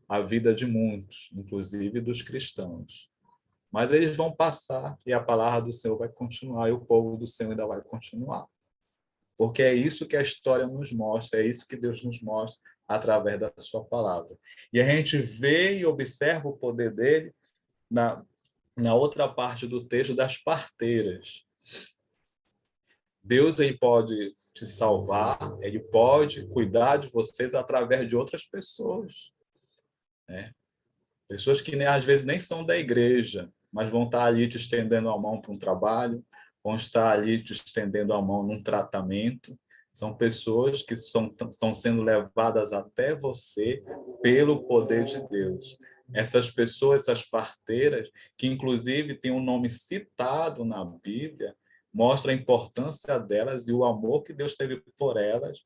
a vida de muitos, inclusive dos cristãos. Mas eles vão passar e a palavra do Senhor vai continuar e o povo do Senhor ainda vai continuar. Porque é isso que a história nos mostra, é isso que Deus nos mostra através da sua palavra. E a gente vê e observa o poder dele na outra parte do texto das parteiras. Deus ele pode te salvar, ele pode cuidar de vocês através de outras pessoas, né? Pessoas que às vezes nem são da igreja, mas vão estar ali te estendendo a mão para um trabalho, vão estar ali te estendendo a mão num tratamento. São pessoas que estão sendo levadas até você pelo poder de Deus. Essas pessoas, essas parteiras, que inclusive têm um nome citado na Bíblia, mostra a importância delas e o amor que Deus teve por elas,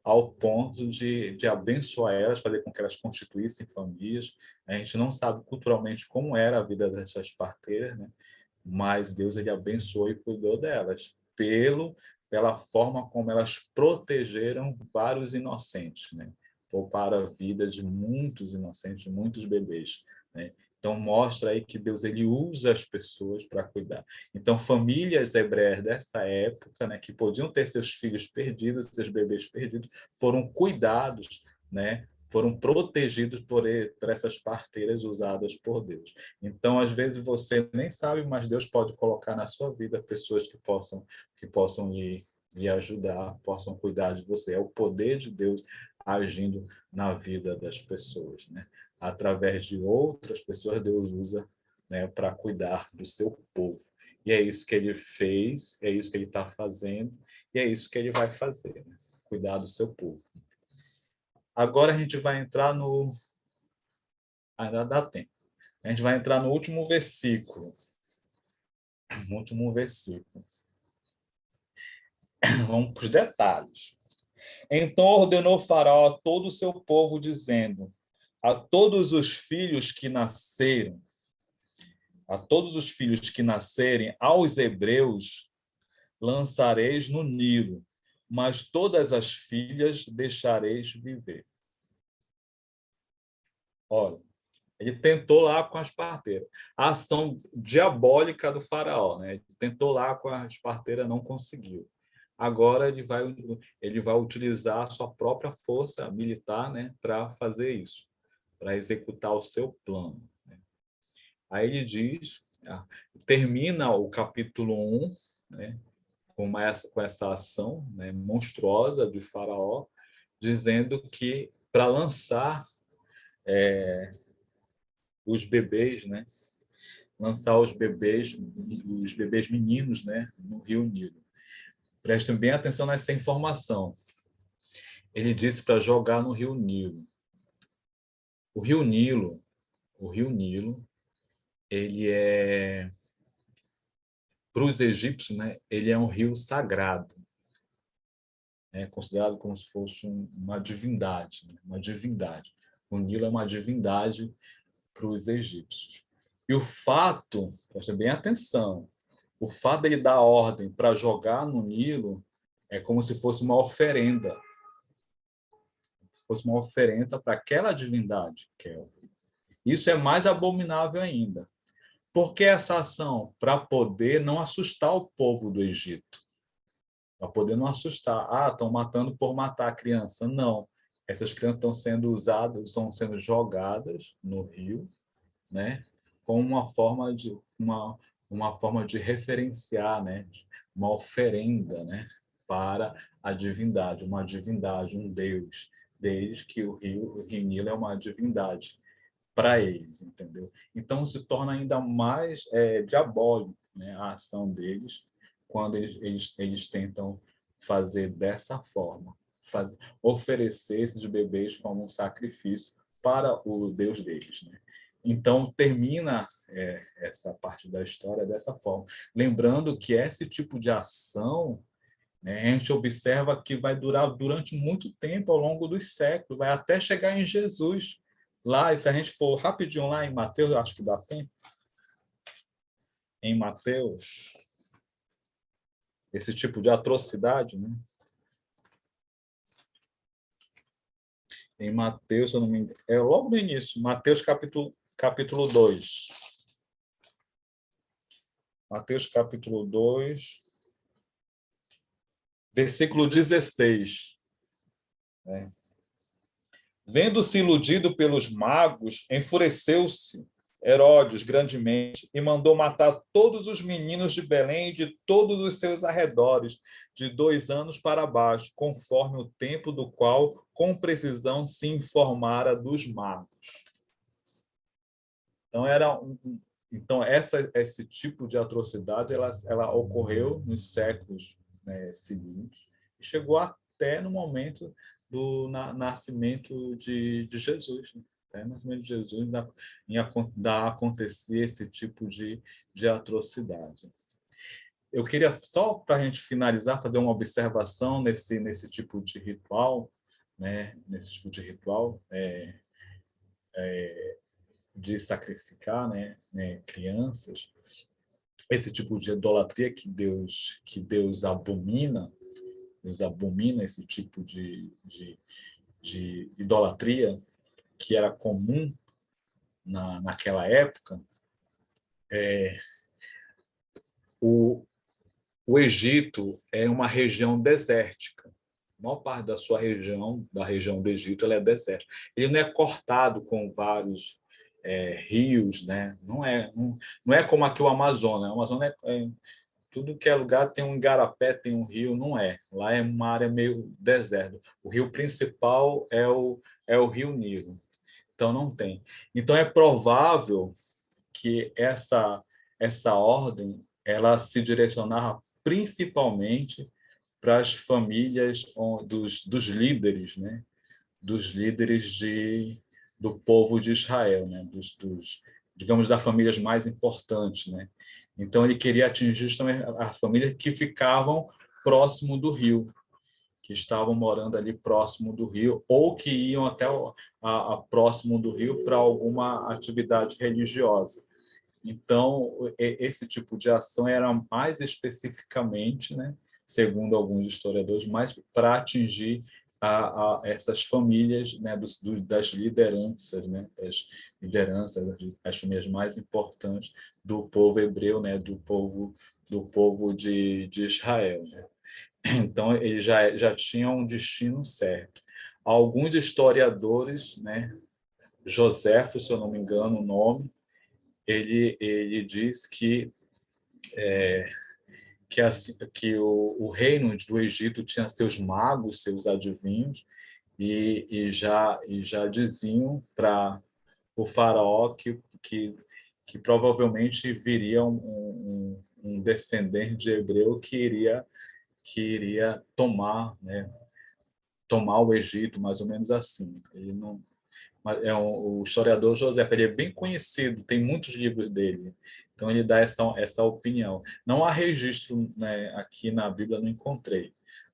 ao ponto de abençoar elas, fazer com que elas constituíssem famílias. A gente não sabe culturalmente como era a vida dessas parteiras, né? Mas Deus ele abençoou e cuidou delas, pela forma como elas protegeram vários inocentes, né? Pouparam a vida de muitos inocentes, de muitos bebês, né? Então, mostra aí que Deus ele usa as pessoas para cuidar. Então, famílias hebreias dessa época, né, que podiam ter seus filhos perdidos, seus bebês perdidos, foram cuidados, né, foram protegidos por essas parteiras usadas por Deus. Então, às vezes, você nem sabe, mas Deus pode colocar na sua vida pessoas que possam lhe ajudar, possam cuidar de você. É o poder de Deus agindo na vida das pessoas, né? Através de outras pessoas, Deus usa, né, para cuidar do seu povo. E é isso que ele fez, é isso que ele está fazendo, e é isso que ele vai fazer, né? Cuidar do seu povo. Agora a gente vai entrar no... Ainda dá tempo. A gente vai entrar no último versículo. No último versículo. Vamos para os detalhes. Então ordenou Faraó a todo o seu povo, dizendo: a todos os filhos que nascerem, aos hebreus lançareis no Nilo, mas todas as filhas deixareis viver. Olha, ele tentou lá com as parteiras. A ação diabólica do faraó, né? Ele tentou lá com as parteiras, não conseguiu. Agora ele vai utilizar a sua própria força militar, né, para fazer isso, para executar o seu plano, né? Aí ele diz, termina o capítulo 1, né, com essa ação, né, monstruosa de Faraó, dizendo que para lançar os bebês, né, lançar os bebês meninos, né, no Rio Nilo. Prestem bem atenção nessa informação. Ele disse para jogar no Rio Nilo. O Rio Nilo, ele é, para os egípcios, né, ele é um rio sagrado. É considerado como se fosse uma divindade, né? Uma divindade. O Nilo é uma divindade para os egípcios. E o fato, presta bem atenção, o fato dele dar ordem para jogar no Nilo é como se fosse uma oferenda. Se fosse uma oferenda para aquela divindade que é o rio. Isso é mais abominável ainda. Por que essa ação? Para poder não assustar o povo do Egito. Para poder não assustar. Estão matando por matar a criança. Não. Essas crianças estão sendo usadas, estão sendo jogadas no rio, né? Como uma forma de referenciar, né? Uma oferenda, né? Para a divindade, uma divindade, um Deus. Desde que o rio Nilo é uma divindade para eles, entendeu? Então se torna ainda mais diabólico, né, a ação deles quando eles tentam fazer dessa forma, oferecer esses bebês como um sacrifício para o Deus deles, né? Então termina essa parte da história dessa forma, lembrando que esse tipo de ação, né, a gente observa que vai durar durante muito tempo, ao longo dos séculos, vai até chegar em Jesus. Lá, e se a gente for rapidinho lá em Mateus, acho que dá tempo. Em Mateus, esse tipo de atrocidade, né? Em Mateus, se eu não me engano, é logo no início, Mateus capítulo 2. Mateus capítulo 2, versículo 16. Né? Vendo-se iludido pelos magos, enfureceu-se Herodes grandemente e mandou matar todos os meninos de Belém e de todos os seus arredores, de 2 anos para baixo, conforme o tempo do qual, com precisão, se informara dos magos. Então, esse tipo de atrocidade ela ocorreu nos séculos, né, seguintes e chegou até no momento do nascimento de Jesus. Né? Até no nascimento de Jesus ainda acontecer esse tipo de atrocidade. Eu queria, só para a gente finalizar, fazer uma observação nesse tipo de ritual, né? Nesse tipo de ritual de sacrificar, né, crianças, esse tipo de idolatria que Deus abomina. Deus abomina esse tipo de idolatria que era comum naquela época. O Egito é uma região desértica. A maior parte da sua região, da região do Egito, ela é desértica. Ele não é cortado com vários rios, né? Não é como aqui o Amazonas. O Amazonas tudo que é lugar tem um igarapé, tem um rio, não é. Lá é uma área meio deserta. O rio principal é o Rio Nilo. Então, não tem. Então, é provável que essa ordem ela se direcionava principalmente para as famílias dos líderes, né? Dos líderes do povo de Israel, né? Digamos, das famílias mais importantes, né? Então, ele queria atingir também as famílias que ficavam próximo do rio, que estavam morando ali próximo do rio, ou que iam até próximo do rio para alguma atividade religiosa. Então, esse tipo de ação era mais especificamente, né, segundo alguns historiadores, mais para atingir essas famílias, né, das lideranças, né, as famílias mais importantes do povo hebreu, né, do povo de Israel. Né? Então, eles já tinham um destino certo. Alguns historiadores, né, Joséfo, se eu não me engano o nome, ele diz que o reino do Egito tinha seus magos, seus adivinhos, e já diziam para o faraó que provavelmente viria um descendente de hebreu que iria tomar o Egito, mais ou menos assim. Ele não o historiador José, ele é bem conhecido, tem muitos livros dele, então ele dá essa opinião. Não há registro, né, aqui na Bíblia, não encontrei,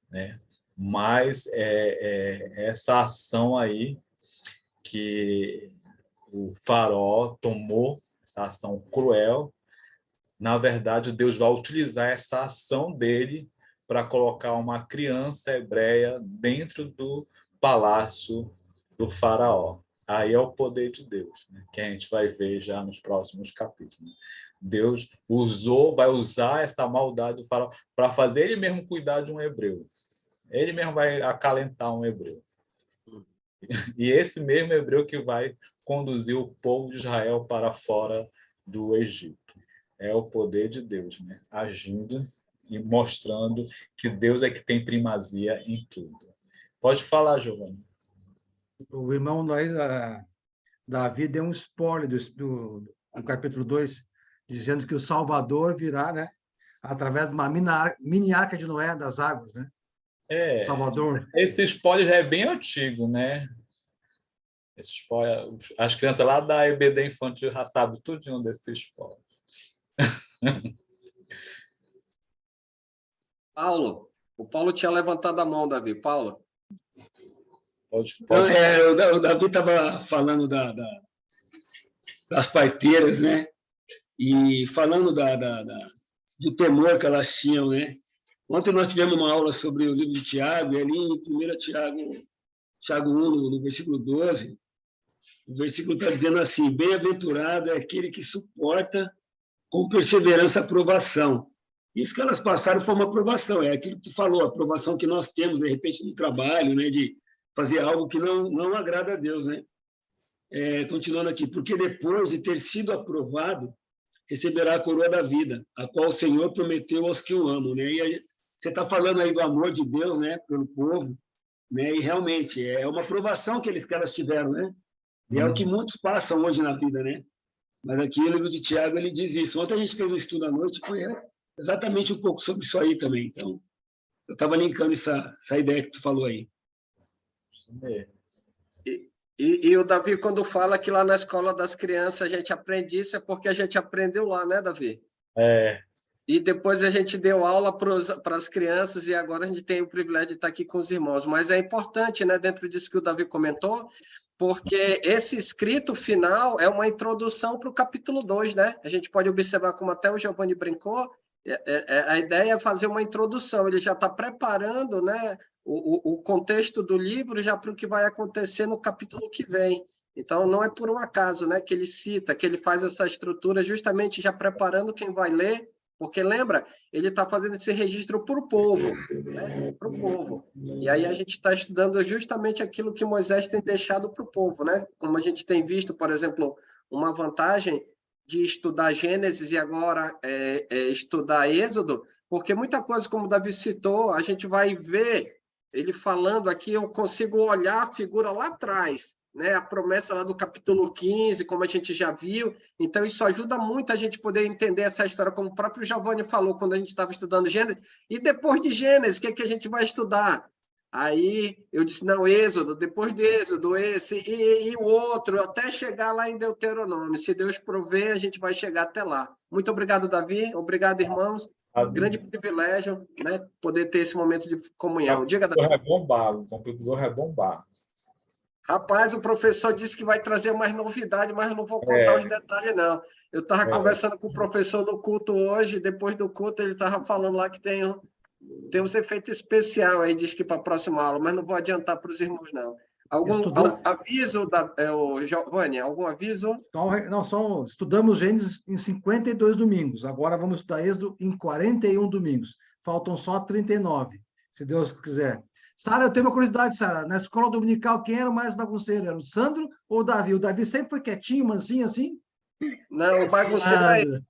né, mas essa ação aí que o faraó tomou, essa ação cruel, na verdade, Deus vai utilizar essa ação dele para colocar uma criança hebreia dentro do palácio do faraó. Aí é o poder de Deus, né? Que a gente vai ver já nos próximos capítulos. Deus vai usar essa maldade do faraó para fazer ele mesmo cuidar de um hebreu. Ele mesmo vai acalentar um hebreu. E esse mesmo hebreu que vai conduzir o povo de Israel para fora do Egito. É o poder de Deus, né? Agindo e mostrando que Deus é que tem primazia em tudo. Pode falar, Giovanni. O irmão Davi deu um spoiler do capítulo 2, dizendo que o Salvador virá, né, através de uma mini arca de Noé das águas, né? Salvador. Esse spoiler já é bem antigo, né? Esse spoiler, as crianças lá da EBD Infantil já sabem tudinho desse spoiler. Paulo, o Paulo tinha levantado a mão, Davi. Paulo? Pode. O Davi estava falando das parteiras, né? E falando do temor que elas tinham, né? Ontem nós tivemos uma aula sobre o livro de Tiago, e ali em 1 Tiago 1, no versículo 12, o versículo está dizendo assim: bem-aventurado é aquele que suporta com perseverança a provação. Isso que elas passaram foi uma provação, é aquilo que tu falou, a provação que nós temos, de repente, no trabalho, né, de fazer algo que não agrada a Deus, né? Continuando aqui, porque depois de ter sido aprovado, receberá a coroa da vida, a qual o Senhor prometeu aos que o amam, né? E aí, você está falando aí do amor de Deus, né, pelo povo, né? E realmente é uma aprovação que elas tiveram, né? E é o que muitos passam hoje na vida, né? Mas aqui o livro de Tiago ele diz isso. Ontem a gente fez um estudo à noite, foi exatamente um pouco sobre isso aí também. Então, eu estava linkando essa ideia que tu falou aí. Isso mesmo. E o Davi, quando fala que lá na escola das crianças a gente aprende isso, é porque a gente aprendeu lá, né, Davi? E depois a gente deu aula para as crianças e agora a gente tem o privilégio de estar aqui com os irmãos. Mas é importante, né, dentro disso que o Davi comentou, porque esse escrito final é uma introdução para o capítulo 2, né? A gente pode observar, como até o Giovanni brincou, a ideia é fazer uma introdução, ele já está preparando, né, o contexto do livro já para o que vai acontecer no capítulo que vem. Então, não é por um acaso, né, que ele cita, que ele faz essa estrutura justamente já preparando quem vai ler, porque, lembra, ele está fazendo esse registro para o povo, né, para o povo. E aí a gente está estudando justamente aquilo que Moisés tem deixado para o povo, né? Como a gente tem visto, por exemplo, uma vantagem de estudar Gênesis e agora estudar Êxodo, porque muita coisa, como o Davi citou, a gente vai ver ele falando aqui, eu consigo olhar a figura lá atrás, né? A promessa lá do capítulo 15, como a gente já viu. Então, isso ajuda muito a gente poder entender essa história, como o próprio Giovanni falou quando a gente estava estudando Gênesis. E depois de Gênesis, o que a gente vai estudar? Aí eu disse, não, Êxodo, depois de Êxodo, esse e o outro, até chegar lá em Deuteronômio. Se Deus prover, a gente vai chegar até lá. Muito obrigado, Davi. Obrigado, irmãos. Grande privilégio, né, poder ter esse momento de comunhão. Diga, Davi. O computador é bombado. Rapaz, o professor disse que vai trazer mais novidade, mas eu não vou contar os detalhes, não. Eu estava conversando com o professor no culto hoje, depois do culto ele estava falando lá que tem uns efeitos especiais aí, diz que para a próxima aula, mas não vou adiantar para os irmãos, não. Algum aviso, Giovanni? Algum aviso? Não, estudamos Gênesis em 52 domingos. Agora vamos estudar Êxodo em 41 domingos. Faltam só 39, se Deus quiser. Sara, eu tenho uma curiosidade, Sara. Na escola dominical, quem era o mais bagunceiro? Era o Sandro ou o Davi? O Davi sempre foi quietinho, mansinho, assim? Não, o bagunceiro era eu.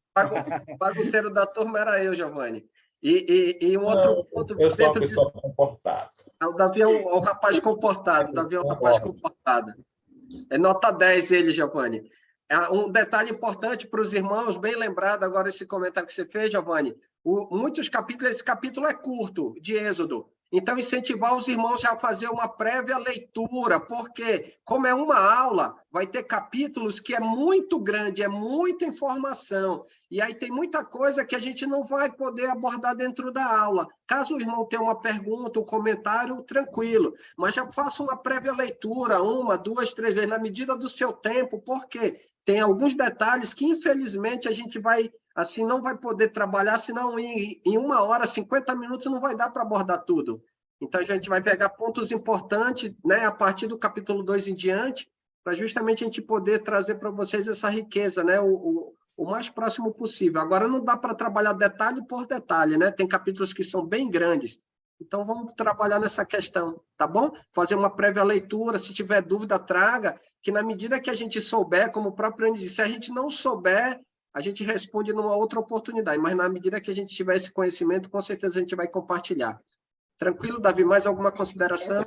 O bagunceiro da turma era eu, Giovanni. E um outro ponto... Eu sou uma pessoa comportada. O Davi é um rapaz comportado. O Davi é um rapaz comportado. É nota 10 ele, Giovanni. Um detalhe importante para os irmãos, bem lembrado agora esse comentário que você fez, Giovanni. Muitos capítulos, esse capítulo é curto, de Êxodo. Então, incentivar os irmãos a fazer uma prévia leitura, porque, como é uma aula, vai ter capítulos que é muito grande, é muita informação, e aí tem muita coisa que a gente não vai poder abordar dentro da aula. Caso o irmão tenha uma pergunta, um comentário, tranquilo, mas já faça uma prévia leitura, 1, 2, 3 vezes, na medida do seu tempo, porque tem alguns detalhes que, infelizmente, a gente vai... assim, não vai poder trabalhar, senão em 1 hora, 50 minutos, não vai dar para abordar tudo. Então, a gente vai pegar pontos importantes, né, a partir do capítulo 2 em diante, para justamente a gente poder trazer para vocês essa riqueza, né, o mais próximo possível. Agora, não dá para trabalhar detalhe por detalhe, né? Tem capítulos que são bem grandes. Então, vamos trabalhar nessa questão, tá bom? Fazer uma prévia leitura, se tiver dúvida, traga, que na medida que a gente souber, como o próprio Andy disse, se a gente não souber, a gente responde numa outra oportunidade, mas na medida que a gente tiver esse conhecimento, com certeza a gente vai compartilhar. Tranquilo, Davi? Mais alguma consideração?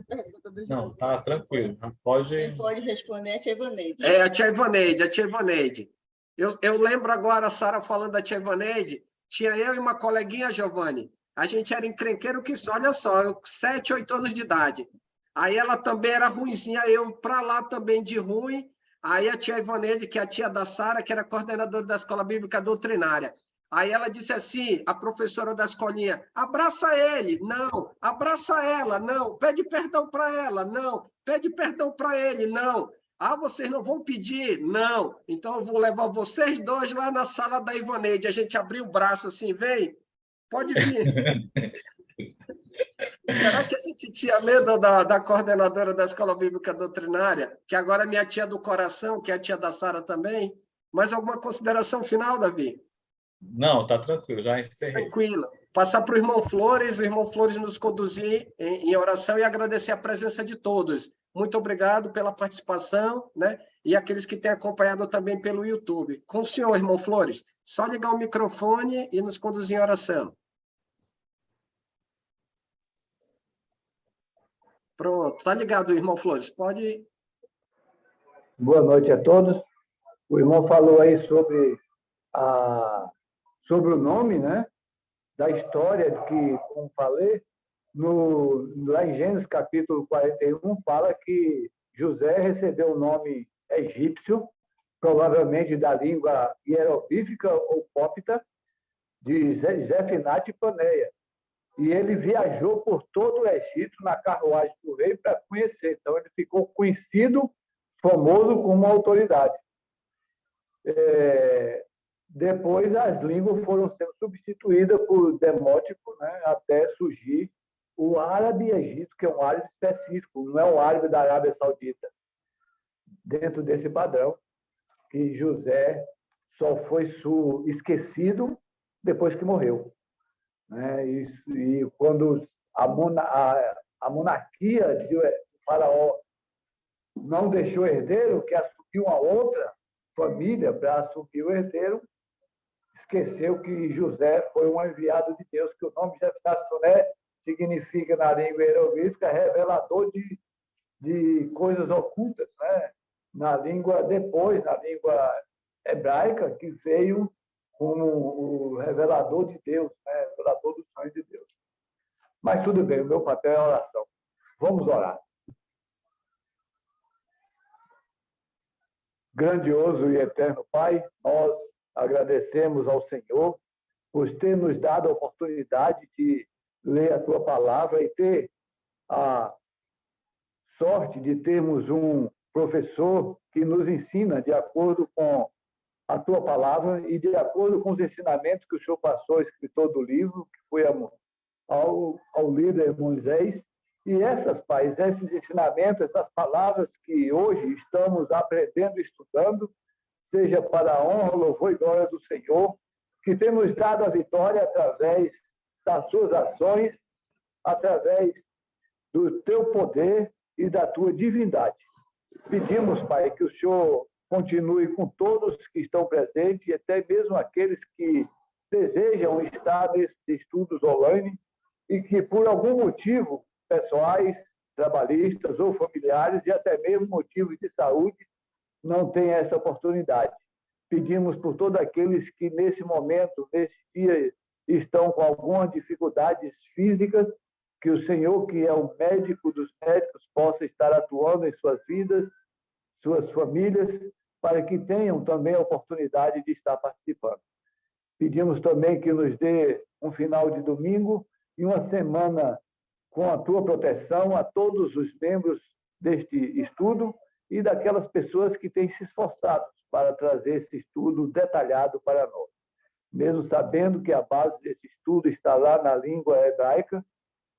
Não, tá tranquilo. Pode... Quem pode responder é a tia Ivaneide. A tia Ivaneide. Eu lembro agora a Sara falando da tia Ivaneide, tinha eu e uma coleguinha, Giovanni, a gente era encrenqueiro que só, olha só, 7, 8 anos de idade. Aí ela também era ruinzinha, eu para lá também de ruim. Aí a tia Ivaneide, que é a tia da Sara, que era coordenadora da Escola Bíblica Doutrinária. Aí ela disse assim, a professora da escolinha, abraça ele, não, abraça ela, não, pede perdão para ela, não, pede perdão para ele, não. Ah, vocês não vão pedir? Não. Então eu vou levar vocês dois lá na sala da Ivaneide. A gente abriu o braço assim, vem, pode vir. Será que a gente tinha medo da coordenadora da Escola Bíblica Doutrinária, que agora é minha tia do coração, que é a tia da Sara também? Mais alguma consideração final, Davi? Não, tá tranquilo, já encerrei. Tranquilo. Passar para o irmão Flores nos conduzir em oração e agradecer a presença de todos. Muito obrigado pela participação, né? E aqueles que têm acompanhado também pelo YouTube. Com o senhor, irmão Flores, só ligar o microfone e nos conduzir em oração. Pronto, está ligado, irmão Flores. Pode. Boa noite a todos. O irmão falou aí sobre o nome, né? Da história que, como falei, lá em Gênesis capítulo 41, fala que José recebeu o nome egípcio, provavelmente da língua hieroglífica ou cópita, de Zefinat Paneia. E ele viajou por todo o Egito na carruagem do rei para conhecer. Então, ele ficou conhecido, famoso como autoridade. Depois, as línguas foram sendo substituídas por demótico, né, até surgir o árabe egito, que é um árabe específico, não é um árabe da Arábia Saudita. Dentro desse padrão, que José só foi esquecido depois que morreu. Né? E quando a monarquia de Faraó não deixou herdeiro, que assumiu uma outra família para assumir o herdeiro, esqueceu que José foi um enviado de Deus, que o nome Jefté significa, na língua hieroglífica, revelador de coisas ocultas, né? Na língua hebraica, que veio como o revelador de Deus, né? Revelador dos sonhos de Deus. Mas tudo bem, o meu papel é oração. Vamos orar. Grandioso e eterno Pai, nós agradecemos ao Senhor por ter nos dado a oportunidade de ler a Tua palavra e ter a sorte de termos um professor que nos ensina de acordo com a Tua palavra e de acordo com os ensinamentos que o Senhor passou ao escritor do livro, que foi ao líder Moisés. E esses ensinamentos, essas palavras que hoje estamos aprendendo e estudando, seja para a honra, louvor e glória do Senhor, que tem nos dado a vitória através das suas ações, através do teu poder e da tua divindade. Pedimos, Pai, que o Senhor continue com todos que estão presentes e até mesmo aqueles que desejam estar nesses estudos online e que, por algum motivo, pessoais, trabalhistas ou familiares e até mesmo motivos de saúde, não têm essa oportunidade. Pedimos por todos aqueles que, nesse momento, nesse dia, estão com algumas dificuldades físicas, que o Senhor, que é o médico dos médicos, possa estar atuando em suas vidas, suas famílias, para que tenham também a oportunidade de estar participando. Pedimos também que nos dê um final de domingo e uma semana com a tua proteção a todos os membros deste estudo e daquelas pessoas que têm se esforçado para trazer esse estudo detalhado para nós. Mesmo sabendo que a base desse estudo está lá na língua hebraica,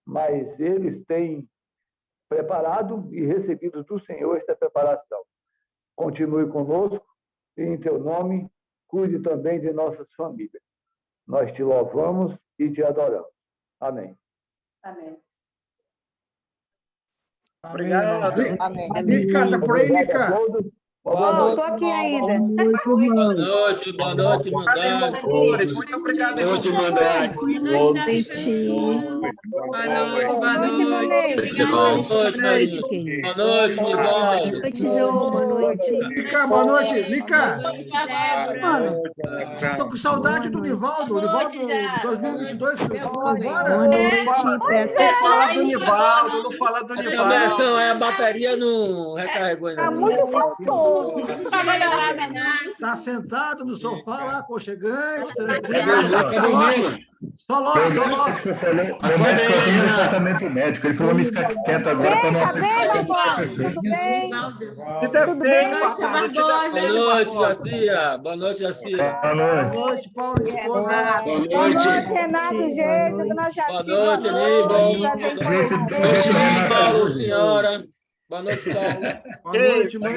mas eles têm preparado e recebido do Senhor esta preparação. Continue conosco e, em teu nome, cuide também de nossas famílias. Nós te louvamos e te adoramos. Amém. Amém. Obrigado. Amém. Nica, tá por aí, Nica? Não, estou aqui ainda. Boa noite, Obrigado, irmão Flores. Muito obrigado, irmão Último Flores. andar. Boa noite. Boa noite, Boa noite, Nivaldo. Boa noite, Jô. Boa noite. Nica, boa noite. Nica, Débora. tô com saudade do Nivaldo. O Nivaldo 2022 foi embora. Boa noite, Peça. Não fala do Nivaldo, não fala do A Nivaldo. conversão é a bateria não recarregou ainda. Está muito faltoso. Não vai melhorar, não. Tá sentado no sofá lá, aconchegante, tranquilo. É domingo. Só logo. Você falou, meu médico é no departamento médico. Ele falou me ficar quieto agora para não ter Beijo, que Paulo. Tudo bem? Te defende, Barbara, te defende, Boa noite, Barbosa. Jacia. Boa noite, Jacia. Boa noite. Boa noite, Paulo, esposa. Boa noite, Renato, Geisa, dona Jaci. Boa noite, Aníbal. Boa noite, Paulo, senhora. Boa noite, Paulo. Boa noite, mãe.